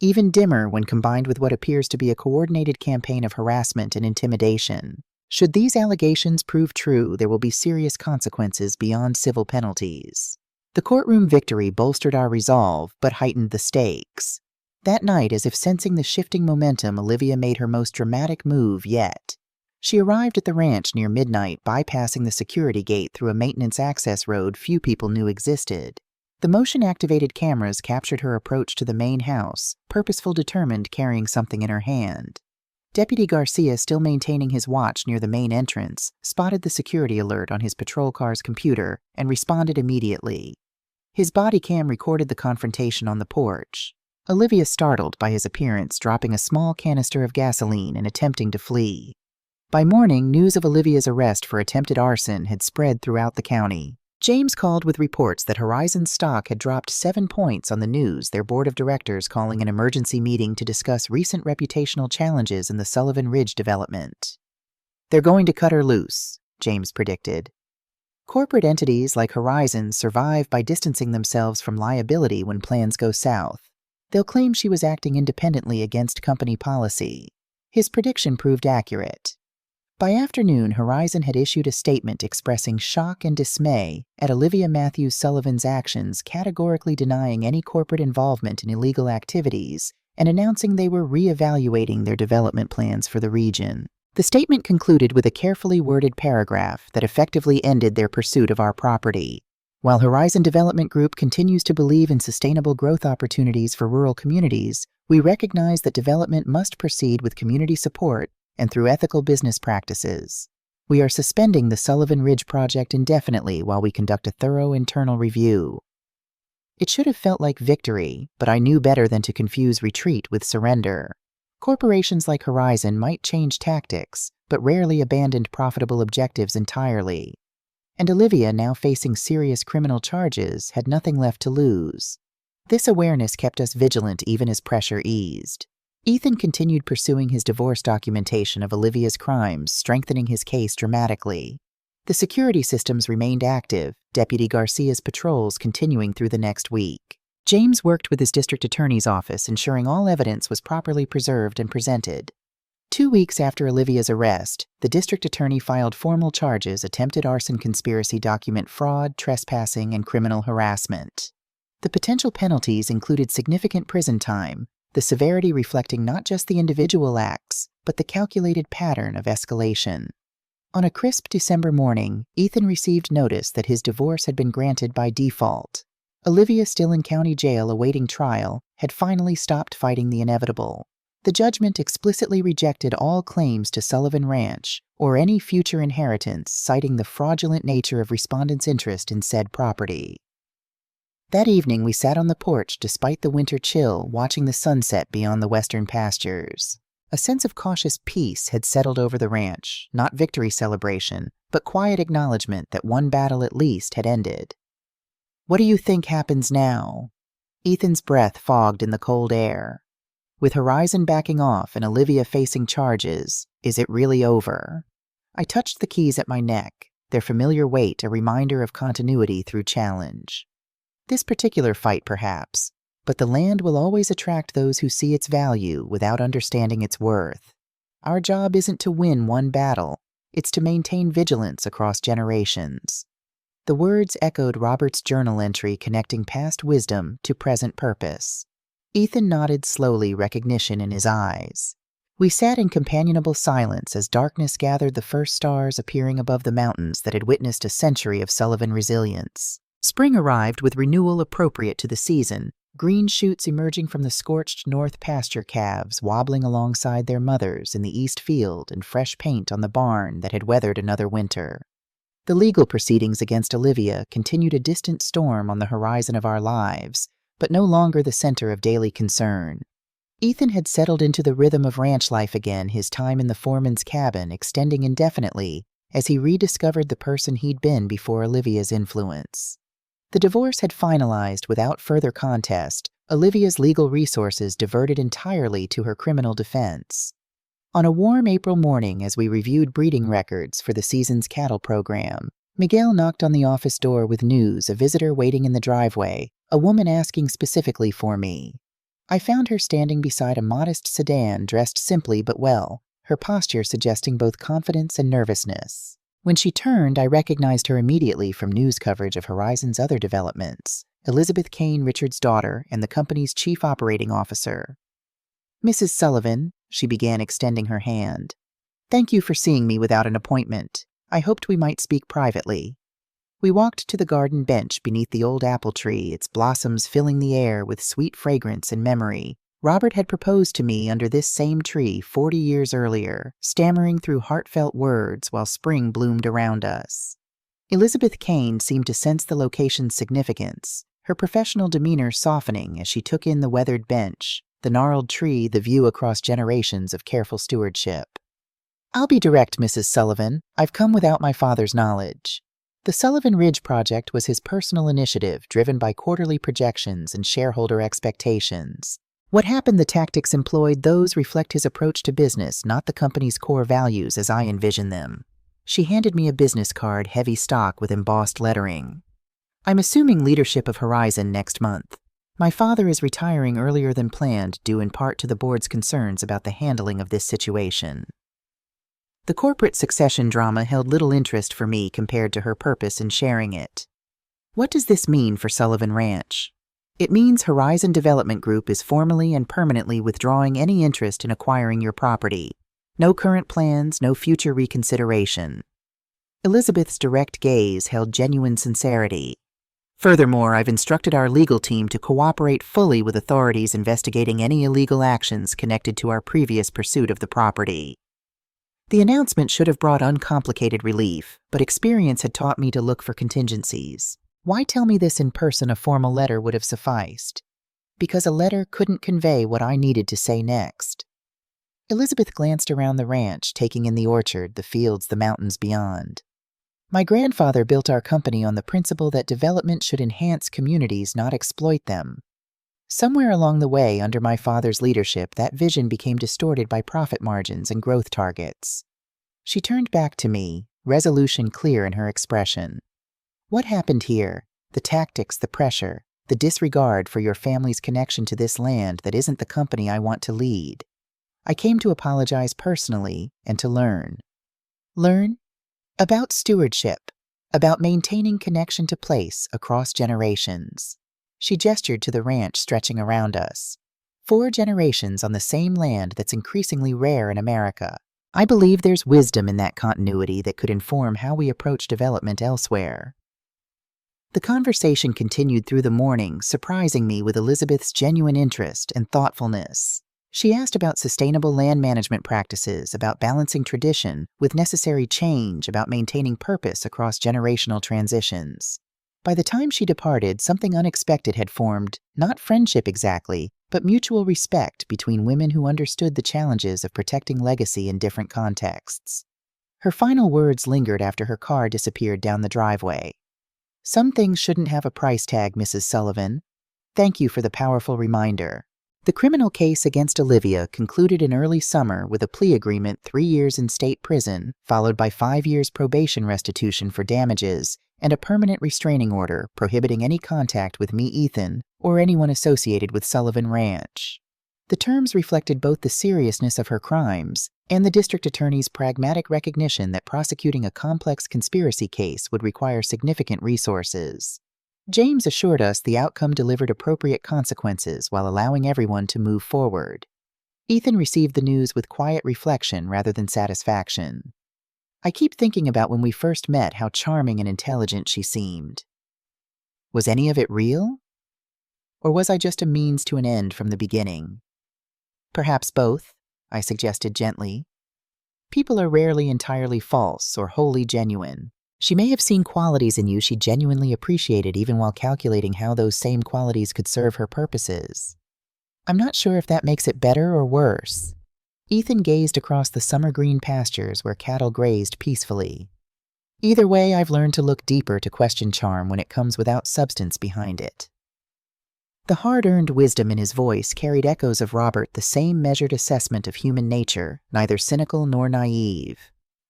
"Even dimmer when combined with what appears to be a coordinated campaign of harassment and intimidation. Should these allegations prove true, there will be serious consequences beyond civil penalties." The courtroom victory bolstered our resolve, but heightened the stakes. That night, as if sensing the shifting momentum, Olivia made her most dramatic move yet. She arrived at the ranch near midnight, bypassing the security gate through a maintenance access road few people knew existed. The motion-activated cameras captured her approach to the main house, purposeful, determined, carrying something in her hand. Deputy Garcia, still maintaining his watch near the main entrance, spotted the security alert on his patrol car's computer and responded immediately. His body cam recorded the confrontation on the porch. Olivia, startled by his appearance, dropping a small canister of gasoline and attempting to flee. By morning, news of Olivia's arrest for attempted arson had spread throughout the county. James called with reports that Horizon's stock had dropped 7 points on the news, their board of directors calling an emergency meeting to discuss recent reputational challenges in the Sullivan Ridge development. "They're going to cut her loose," James predicted. "Corporate entities like Horizon survive by distancing themselves from liability when plans go south. They'll claim she was acting independently against company policy." His prediction proved accurate. By afternoon, Horizon had issued a statement expressing shock and dismay at Olivia Matthews Sullivan's actions, categorically denying any corporate involvement in illegal activities and announcing they were re-evaluating their development plans for the region. The statement concluded with a carefully worded paragraph that effectively ended their pursuit of our property. While Horizon Development Group continues to believe in sustainable growth opportunities for rural communities, we recognize that development must proceed with community support and through ethical business practices. We are suspending the Sullivan Ridge project indefinitely while we conduct a thorough internal review. It should have felt like victory, but I knew better than to confuse retreat with surrender. Corporations like Horizon might change tactics, but rarely abandoned profitable objectives entirely. And Olivia, now facing serious criminal charges, had nothing left to lose. This awareness kept us vigilant even as pressure eased. Ethan continued pursuing his divorce documentation of Olivia's crimes, strengthening his case dramatically. The security systems remained active, Deputy Garcia's patrols continuing through the next week. James worked with his district attorney's office, ensuring all evidence was properly preserved and presented. 2 weeks after Olivia's arrest, the district attorney filed formal charges: attempted arson, conspiracy, document fraud, trespassing, and criminal harassment. The potential penalties included significant prison time, the severity reflecting not just the individual acts, but the calculated pattern of escalation. On a crisp December morning, Ethan received notice that his divorce had been granted by default. Olivia, still in county jail awaiting trial, had finally stopped fighting the inevitable. The judgment explicitly rejected all claims to Sullivan Ranch or any future inheritance, citing the fraudulent nature of respondents' interest in said property. That evening, we sat on the porch despite the winter chill, watching the sunset beyond the western pastures. A sense of cautious peace had settled over the ranch, not victory celebration, but quiet acknowledgement that one battle at least had ended. "What do you think happens now?" Ethan's breath fogged in the cold air. With Horizon backing off and Olivia facing charges, is it really over? I touched the keys at my neck, their familiar weight a reminder of continuity through challenge. This particular fight, perhaps, but the land will always attract those who see its value without understanding its worth. Our job isn't to win one battle, it's to maintain vigilance across generations. The words echoed Robert's journal entry connecting past wisdom to present purpose. Ethan nodded slowly, recognition in his eyes. We sat in companionable silence as darkness gathered, the first stars appearing above the mountains that had witnessed a century of Sullivan resilience. Spring arrived with renewal appropriate to the season, green shoots emerging from the scorched north pasture calves wobbling alongside their mothers in the east field and fresh paint on the barn that had weathered another winter. The legal proceedings against Olivia continued, a distant storm on the horizon of our lives, but no longer the center of daily concern. Ethan had settled into the rhythm of ranch life again, his time in the foreman's cabin extending indefinitely as he rediscovered the person he'd been before Olivia's influence. The divorce had finalized without further contest, Olivia's legal resources diverted entirely to her criminal defense. On a warm April morning, as we reviewed breeding records for the season's cattle program, Miguel knocked on the office door with news, a visitor waiting in the driveway, a woman asking specifically for me. I found her standing beside a modest sedan, dressed simply but well, her posture suggesting both confidence and nervousness. When she turned, I recognized her immediately from news coverage of Horizon's other developments, Elizabeth Kane, Richard's daughter, and the company's chief operating officer. "Mrs. Sullivan," she began, extending her hand. "Thank you for seeing me without an appointment. I hoped we might speak privately." We walked to the garden bench beneath the old apple tree, its blossoms filling the air with sweet fragrance and memory. Robert had proposed to me under this same tree 40 years earlier, stammering through heartfelt words while spring bloomed around us. Elizabeth Kane seemed to sense the location's significance, her professional demeanor softening as she took in the weathered bench, the gnarled tree, the view across generations of careful stewardship. "I'll be direct, Mrs. Sullivan. I've come without my father's knowledge." The Sullivan Ridge project was his personal initiative, driven by quarterly projections and shareholder expectations. What happened, the tactics employed, those reflect his approach to business, not the company's core values as I envision them. She handed me a business card, heavy stock with embossed lettering. "I'm assuming leadership of Horizon next month. My father is retiring earlier than planned, due in part to the board's concerns about the handling of this situation." The corporate succession drama held little interest for me compared to her purpose in sharing it. "What does this mean for Sullivan Ranch?" "It means Horizon Development Group is formally and permanently withdrawing any interest in acquiring your property. No current plans, no future reconsideration." Elizabeth's direct gaze held genuine sincerity. "Furthermore, I've instructed our legal team to cooperate fully with authorities investigating any illegal actions connected to our previous pursuit of the property." The announcement should have brought uncomplicated relief, but experience had taught me to look for contingencies. Why tell me this in person? A formal letter would have sufficed. Because a letter couldn't convey what I needed to say next. Elizabeth glanced around the ranch, taking in the orchard, the fields, the mountains beyond. "My grandfather built our company on the principle that development should enhance communities, not exploit them. Somewhere along the way, under my father's leadership, that vision became distorted by profit margins and growth targets." She turned back to me, resolution clear in her expression. "What happened here? The tactics, the pressure, the disregard for your family's connection to this land that isn't the company I want to lead. I came to apologize personally and to learn." "Learn?" "About stewardship, about maintaining connection to place across generations." She gestured to the ranch stretching around us. 4 generations on the same land that's increasingly rare in America. I believe there's wisdom in that continuity that could inform how we approach development elsewhere. The conversation continued through the morning, surprising me with Elizabeth's genuine interest and thoughtfulness. She asked about sustainable land management practices, about balancing tradition with necessary change, about maintaining purpose across generational transitions. By the time she departed, something unexpected had formed, not friendship exactly, but mutual respect between women who understood the challenges of protecting legacy in different contexts. Her final words lingered after her car disappeared down the driveway. "Some things shouldn't have a price tag, Mrs. Sullivan. Thank you for the powerful reminder." The criminal case against Olivia concluded in early summer with a plea agreement, 3 years in state prison, followed by 5 years probation restitution for damages, and a permanent restraining order prohibiting any contact with me, Ethan, or anyone associated with Sullivan Ranch. The terms reflected both the seriousness of her crimes and the district attorney's pragmatic recognition that prosecuting a complex conspiracy case would require significant resources. James assured us the outcome delivered appropriate consequences while allowing everyone to move forward. Ethan received the news with quiet reflection rather than satisfaction. I keep thinking about when we first met, how charming and intelligent she seemed. Was any of it real? Or was I just a means to an end from the beginning? Perhaps both, I suggested gently. People are rarely entirely false or wholly genuine. She may have seen qualities in you she genuinely appreciated even while calculating how those same qualities could serve her purposes. I'm not sure if that makes it better or worse. Ethan gazed across the summer green pastures where cattle grazed peacefully. Either way, I've learned to look deeper to question charm when it comes without substance behind it. The hard-earned wisdom in his voice carried echoes of Robert, the same measured assessment of human nature, neither cynical nor naive.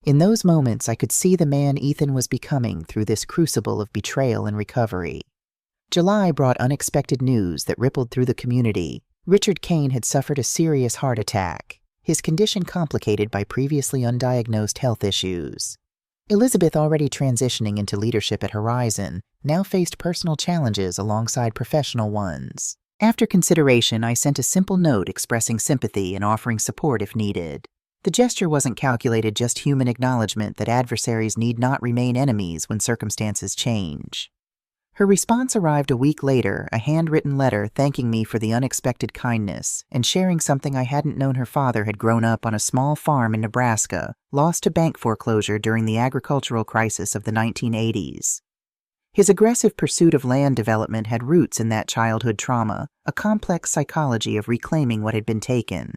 In those moments, I could see the man Ethan was becoming through this crucible of betrayal and recovery. July brought unexpected news that rippled through the community. Richard Kane had suffered a serious heart attack, his condition complicated by previously undiagnosed health issues. Elizabeth, already transitioning into leadership at Horizon, now faced personal challenges alongside professional ones. After consideration, I sent a simple note expressing sympathy and offering support if needed. The gesture wasn't calculated, just human acknowledgement that adversaries need not remain enemies when circumstances change. Her response arrived a week later, a handwritten letter thanking me for the unexpected kindness and sharing something I hadn't known. Her father had grown up on a small farm in Nebraska, lost to bank foreclosure during the agricultural crisis of the 1980s. His aggressive pursuit of land development had roots in that childhood trauma, a complex psychology of reclaiming what had been taken.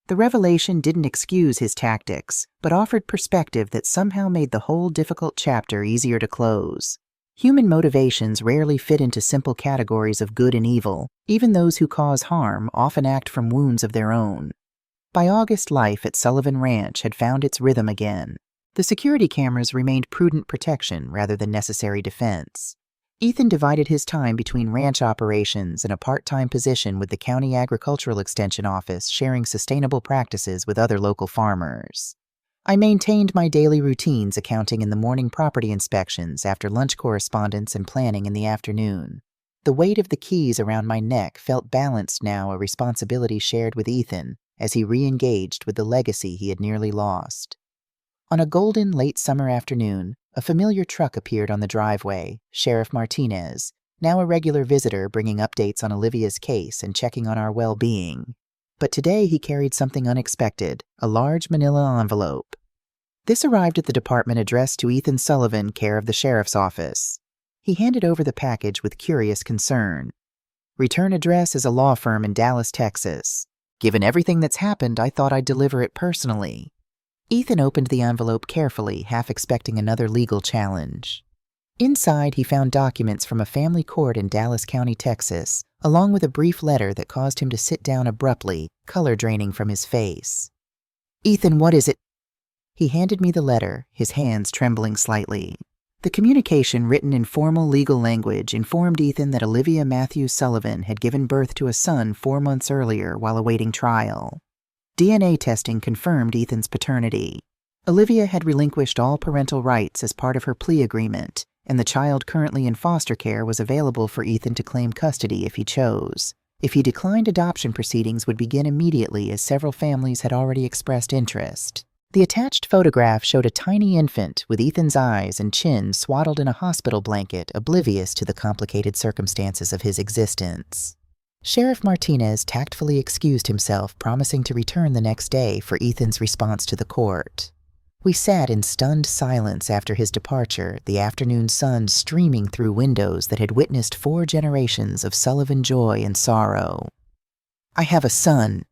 The revelation didn't excuse his tactics, but offered perspective that somehow made the whole difficult chapter easier to close. Human motivations rarely fit into simple categories of good and evil. Even those who cause harm often act from wounds of their own. By August, life at Sullivan Ranch had found its rhythm again. The security cameras remained prudent protection rather than necessary defense. Ethan divided his time between ranch operations and a part-time position with the County Agricultural Extension Office, sharing sustainable practices with other local farmers. I maintained my daily routines, accounting in the morning, property inspections after lunch, correspondence and planning in the afternoon. The weight of the keys around my neck felt balanced now, a responsibility shared with Ethan as he re-engaged with the legacy he had nearly lost. On a golden late summer afternoon, a familiar truck appeared on the driveway, Sheriff Martinez, now a regular visitor bringing updates on Olivia's case and checking on our well-being. But today he carried something unexpected, a large manila envelope. This arrived at the department addressed to Ethan Sullivan, care of the sheriff's office. He handed over the package with curious concern. Return address is a law firm in Dallas, Texas. Given everything that's happened, I thought I'd deliver it personally. Ethan opened the envelope carefully, half expecting another legal challenge. Inside, he found documents from a family court in Dallas County, Texas, along with a brief letter that caused him to sit down abruptly, color draining from his face. "Ethan, what is it?" He handed me the letter, his hands trembling slightly. The communication, written in formal legal language, informed Ethan that Olivia Matthews Sullivan had given birth to a son 4 months earlier while awaiting trial. DNA testing confirmed Ethan's paternity. Olivia had relinquished all parental rights as part of her plea agreement, and the child currently in foster care was available for Ethan to claim custody if he chose. If he declined, adoption proceedings would begin immediately, as several families had already expressed interest. The attached photograph showed a tiny infant with Ethan's eyes and chin swaddled in a hospital blanket, oblivious to the complicated circumstances of his existence. Sheriff Martinez tactfully excused himself, promising to return the next day for Ethan's response to the court. We sat in stunned silence after his departure, the afternoon sun streaming through windows that had witnessed 4 generations of Sullivan joy and sorrow. "I have a son."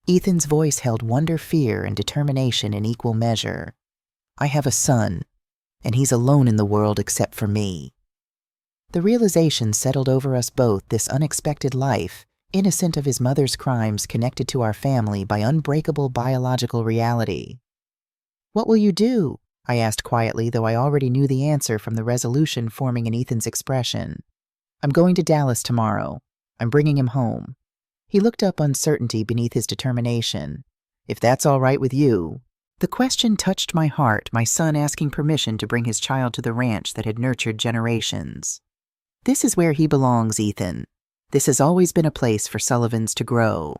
Ethan's voice held wonder, fear, and determination in equal measure. "I have a son, and he's alone in the world except for me." The realization settled over us both, this unexpected life, innocent of his mother's crimes, connected to our family by unbreakable biological reality. "What will you do?" I asked quietly, though I already knew the answer from the resolution forming in Ethan's expression. "I'm going to Dallas tomorrow. I'm bringing him home." He looked up uncertainty beneath his determination. If that's all right with you. The question touched my heart, my son asking permission to bring his child to the ranch that had nurtured generations. This is where he belongs, Ethan. This has always been a place for Sullivans to grow.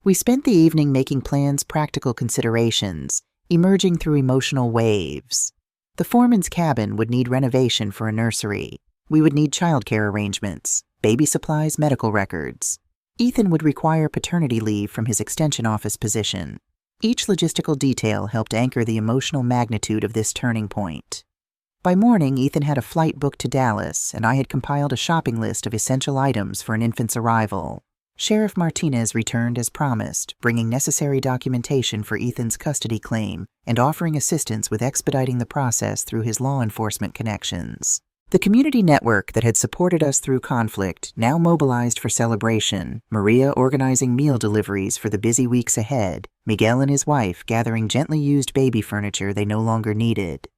We spent the evening making plans, practical considerations, emerging through emotional waves. The foreman's cabin would need renovation for a nursery. We would need childcare arrangements, baby supplies, medical records. Ethan would require paternity leave from his extension office position. Each logistical detail helped anchor the emotional magnitude of this turning point. By morning, Ethan had a flight booked to Dallas, and I had compiled a shopping list of essential items for an infant's arrival. Sheriff Martinez returned as promised, bringing necessary documentation for Ethan's custody claim and offering assistance with expediting the process through his law enforcement connections. The community network that had supported us through conflict now mobilized for celebration, Maria organizing meal deliveries for the busy weeks ahead, Miguel and his wife gathering gently used baby furniture they no longer needed.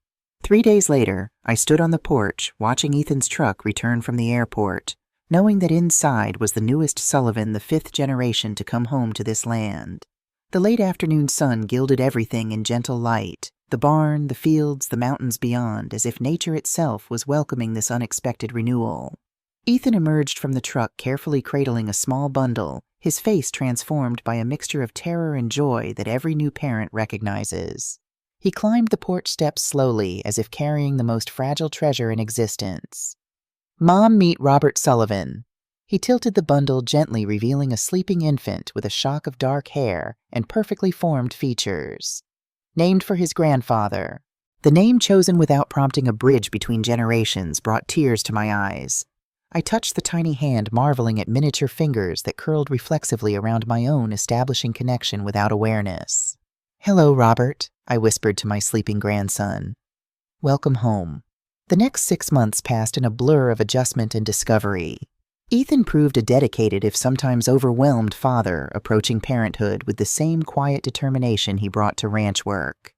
3 days later, I stood on the porch watching Ethan's truck return from the airport, knowing that inside was the newest Sullivan, the 5th generation to come home to this land. The late afternoon sun gilded everything in gentle light, the barn, the fields, the mountains beyond, as if nature itself was welcoming this unexpected renewal. Ethan emerged from the truck carefully cradling a small bundle, his face transformed by a mixture of terror and joy that every new parent recognizes. He climbed the porch steps slowly, as if carrying the most fragile treasure in existence. "Mom, meet Robert Sullivan." He tilted the bundle gently, revealing a sleeping infant with a shock of dark hair and perfectly formed features. Named for his grandfather. The name chosen without prompting a bridge between generations brought tears to my eyes. I touched the tiny hand, marveling at miniature fingers that curled reflexively around my own, establishing connection without awareness. "Hello, Robert," I whispered to my sleeping grandson. "Welcome home." The next 6 months passed in a blur of adjustment and discovery. Ethan proved a dedicated, if sometimes overwhelmed, father, approaching parenthood with the same quiet determination he brought to ranch work.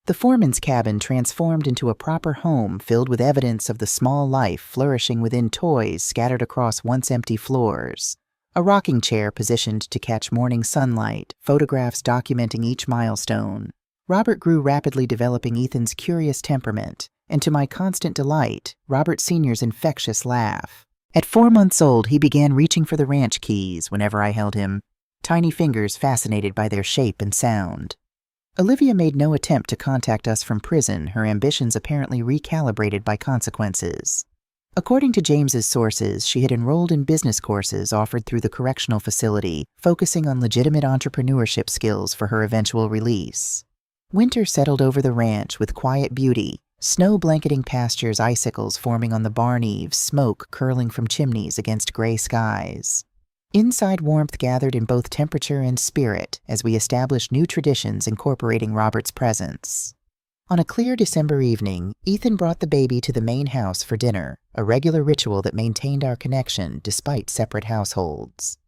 The foreman's cabin transformed into a proper home filled with evidence of the small life flourishing within toys scattered across once empty floors. A rocking chair positioned to catch morning sunlight, photographs documenting each milestone. Robert grew rapidly, developing Ethan's curious temperament, and to my constant delight, Robert Sr.'s infectious laugh. At 4 months old, he began reaching for the ranch keys whenever I held him, tiny fingers fascinated by their shape and sound. Olivia made no attempt to contact us from prison, her ambitions apparently recalibrated by consequences. According to James's sources, she had enrolled in business courses offered through the correctional facility, focusing on legitimate entrepreneurship skills for her eventual release. Winter settled over the ranch with quiet beauty, snow blanketing pastures, icicles forming on the barn eaves, smoke curling from chimneys against gray skies. Inside, warmth gathered in both temperature and spirit as we established new traditions incorporating Robert's presence. On a clear December evening, Ethan brought the baby to the main house for dinner, a regular ritual that maintained our connection despite separate households.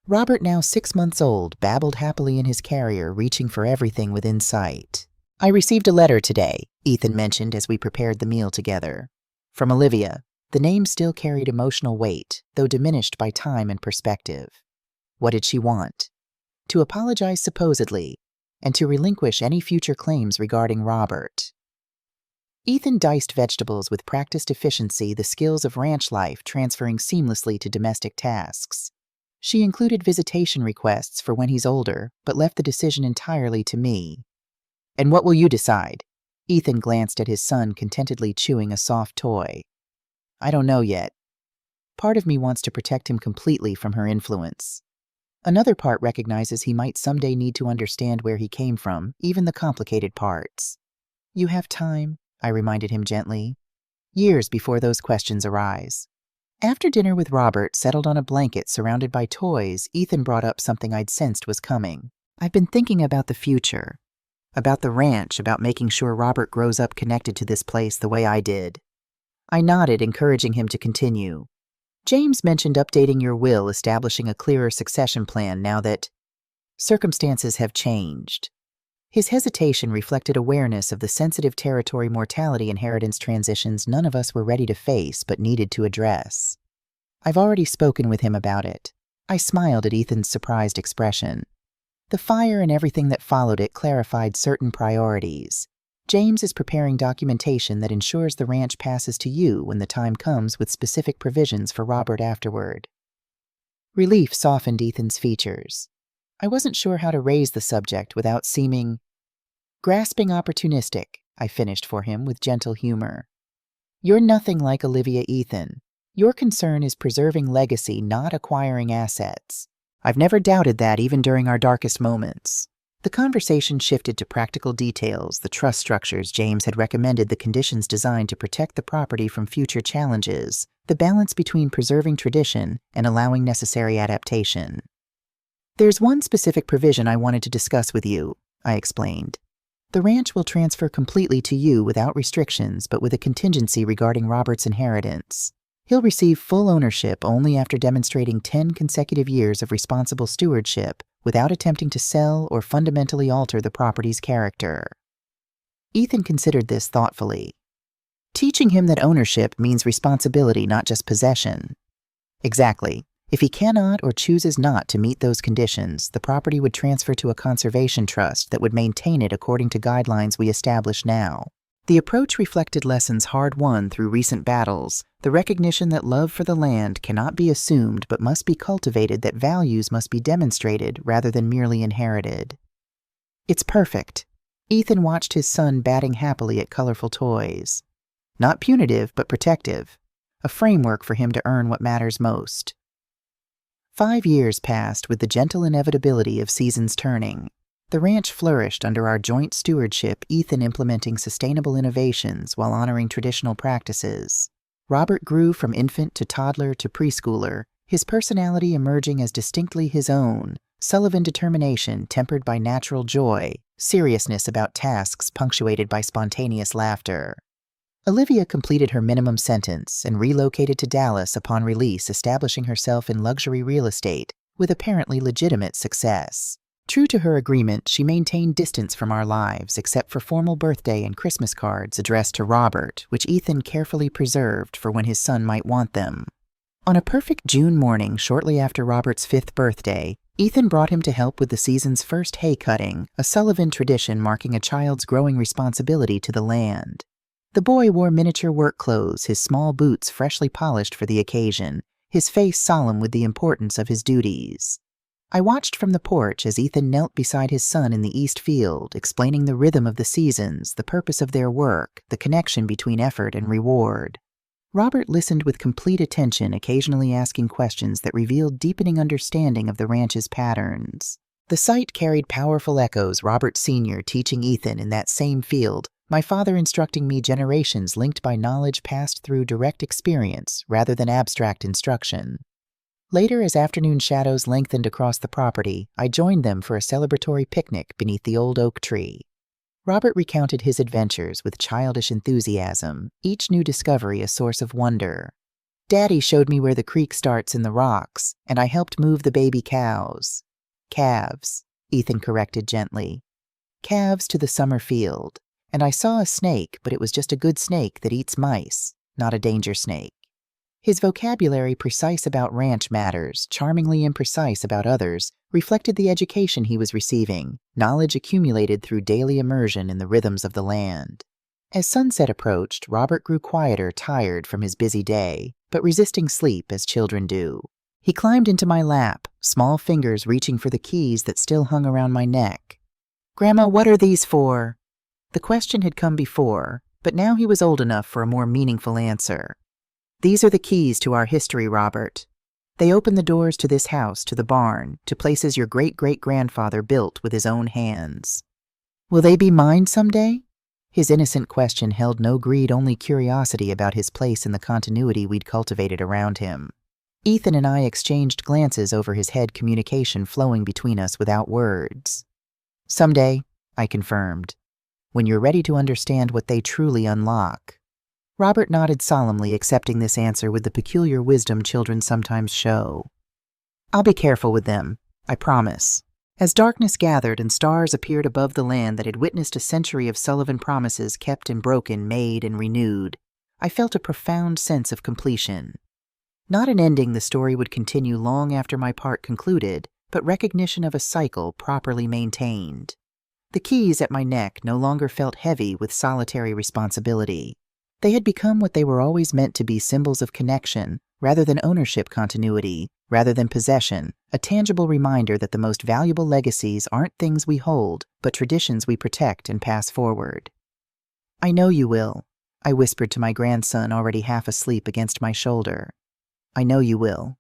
Robert, now 6 months old, babbled happily in his carrier, reaching for everything within sight. "I received a letter today," Ethan mentioned as we prepared the meal together. "From Olivia." The name still carried emotional weight, though diminished by time and perspective. What did she want? To apologize supposedly, and to relinquish any future claims regarding Robert. Ethan diced vegetables with practiced efficiency, the skills of ranch life transferring seamlessly to domestic tasks. She included visitation requests for when he's older, but left the decision entirely to me. "And what will you decide?" Ethan glanced at his son contentedly chewing a soft toy. "I don't know yet. Part of me wants to protect him completely from her influence. Another part recognizes he might someday need to understand where he came from, even the complicated parts." "You have time," I reminded him gently. "Years before those questions arise." After dinner with Robert settled on a blanket surrounded by toys, Ethan brought up something I'd sensed was coming. "I've been thinking about the future. About the ranch, about making sure Robert grows up connected to this place the way I did." I nodded, encouraging him to continue. "James mentioned updating your will, establishing a clearer succession plan now that circumstances have changed." His hesitation reflected awareness of the sensitive territory mortality inheritance transitions none of us were ready to face but needed to address. "I've already spoken with him about it. I smiled at Ethan's surprised expression. The fire and everything that followed it clarified certain priorities. James is preparing documentation that ensures the ranch passes to you when the time comes, with specific provisions for Robert afterward. Relief softened Ethan's features. I wasn't sure how to raise the subject without seeming grasping opportunistic, I finished for him with gentle humor. You're nothing like Olivia, Ethan. Your concern is preserving legacy, not acquiring assets. I've never doubted that, even during our darkest moments. The conversation shifted to practical details, the trust structures James had recommended, the conditions designed to protect the property from future challenges, the balance between preserving tradition and allowing necessary adaptation. There's one specific provision I wanted to discuss with you, I explained. The ranch will transfer completely to you without restrictions, but with a contingency regarding Robert's inheritance. He'll receive full ownership only after demonstrating 10 consecutive years of responsible stewardship without attempting to sell or fundamentally alter the property's character. Ethan considered this thoughtfully. Teaching him that ownership means responsibility, not just possession. Exactly. If he cannot or chooses not to meet those conditions, the property would transfer to a conservation trust that would maintain it according to guidelines we establish now. The approach reflected lessons hard-won through recent battles, the recognition that love for the land cannot be assumed but must be cultivated, that values must be demonstrated rather than merely inherited. It's perfect. Ethan watched his son batting happily at colorful toys. Not punitive, but protective. A framework for him to earn what matters most. 5 years passed with the gentle inevitability of seasons turning. The ranch flourished under our joint stewardship, Ethan implementing sustainable innovations while honoring traditional practices. Robert grew from infant to toddler to preschooler, his personality emerging as distinctly his own, Sullivan determination tempered by natural joy, seriousness about tasks punctuated by spontaneous laughter. Olivia completed her minimum sentence and relocated to Dallas upon release, establishing herself in luxury real estate with apparently legitimate success. True to her agreement, she maintained distance from our lives except for formal birthday and Christmas cards addressed to Robert, which Ethan carefully preserved for when his son might want them. On a perfect June morning shortly after Robert's 5th birthday, Ethan brought him to help with the season's first hay cutting, a Sullivan tradition marking a child's growing responsibility to the land. The boy wore miniature work clothes, his small boots freshly polished for the occasion, his face solemn with the importance of his duties. I watched from the porch as Ethan knelt beside his son in the east field, explaining the rhythm of the seasons, the purpose of their work, the connection between effort and reward. Robert listened with complete attention, occasionally asking questions that revealed deepening understanding of the ranch's patterns. The sight carried powerful echoes, Robert Sr. teaching Ethan in that same field, my father instructing me, generations linked by knowledge passed through direct experience rather than abstract instruction. Later, as afternoon shadows lengthened across the property, I joined them for a celebratory picnic beneath the old oak tree. Robert recounted his adventures with childish enthusiasm, each new discovery a source of wonder. Daddy showed me where the creek starts in the rocks, and I helped move the baby cows. Calves, Ethan corrected gently. Calves to the summer field. And I saw a snake, but it was just a good snake that eats mice, not a danger snake. His vocabulary, precise about ranch matters, charmingly imprecise about others, reflected the education he was receiving, knowledge accumulated through daily immersion in the rhythms of the land. As sunset approached, Robert grew quieter, tired from his busy day, but resisting sleep as children do. He climbed into my lap, small fingers reaching for the keys that still hung around my neck. "Grandma, what are these for?" The question had come before, but now he was old enough for a more meaningful answer. "These are the keys to our history, Robert. They open the doors to this house, to the barn, to places your great-great-grandfather built with his own hands." "Will they be mine someday?" His innocent question held no greed, only curiosity about his place in the continuity we'd cultivated around him. Ethan and I exchanged glances over his head, communication flowing between us without words. "Someday," I confirmed. "When you're ready to understand what they truly unlock." Robert nodded solemnly, accepting this answer with the peculiar wisdom children sometimes show. "I'll be careful with them, I promise." As darkness gathered and stars appeared above the land that had witnessed a century of Sullivan promises kept and broken, made and renewed, I felt a profound sense of completion. Not an ending the story would continue long after my part concluded, but recognition of a cycle properly maintained. The keys at my neck no longer felt heavy with solitary responsibility. They had become what they were always meant to be, symbols of connection, rather than ownership, continuity, rather than possession, a tangible reminder that the most valuable legacies aren't things we hold, but traditions we protect and pass forward. "I know you will," I whispered to my grandson already half asleep against my shoulder. "I know you will."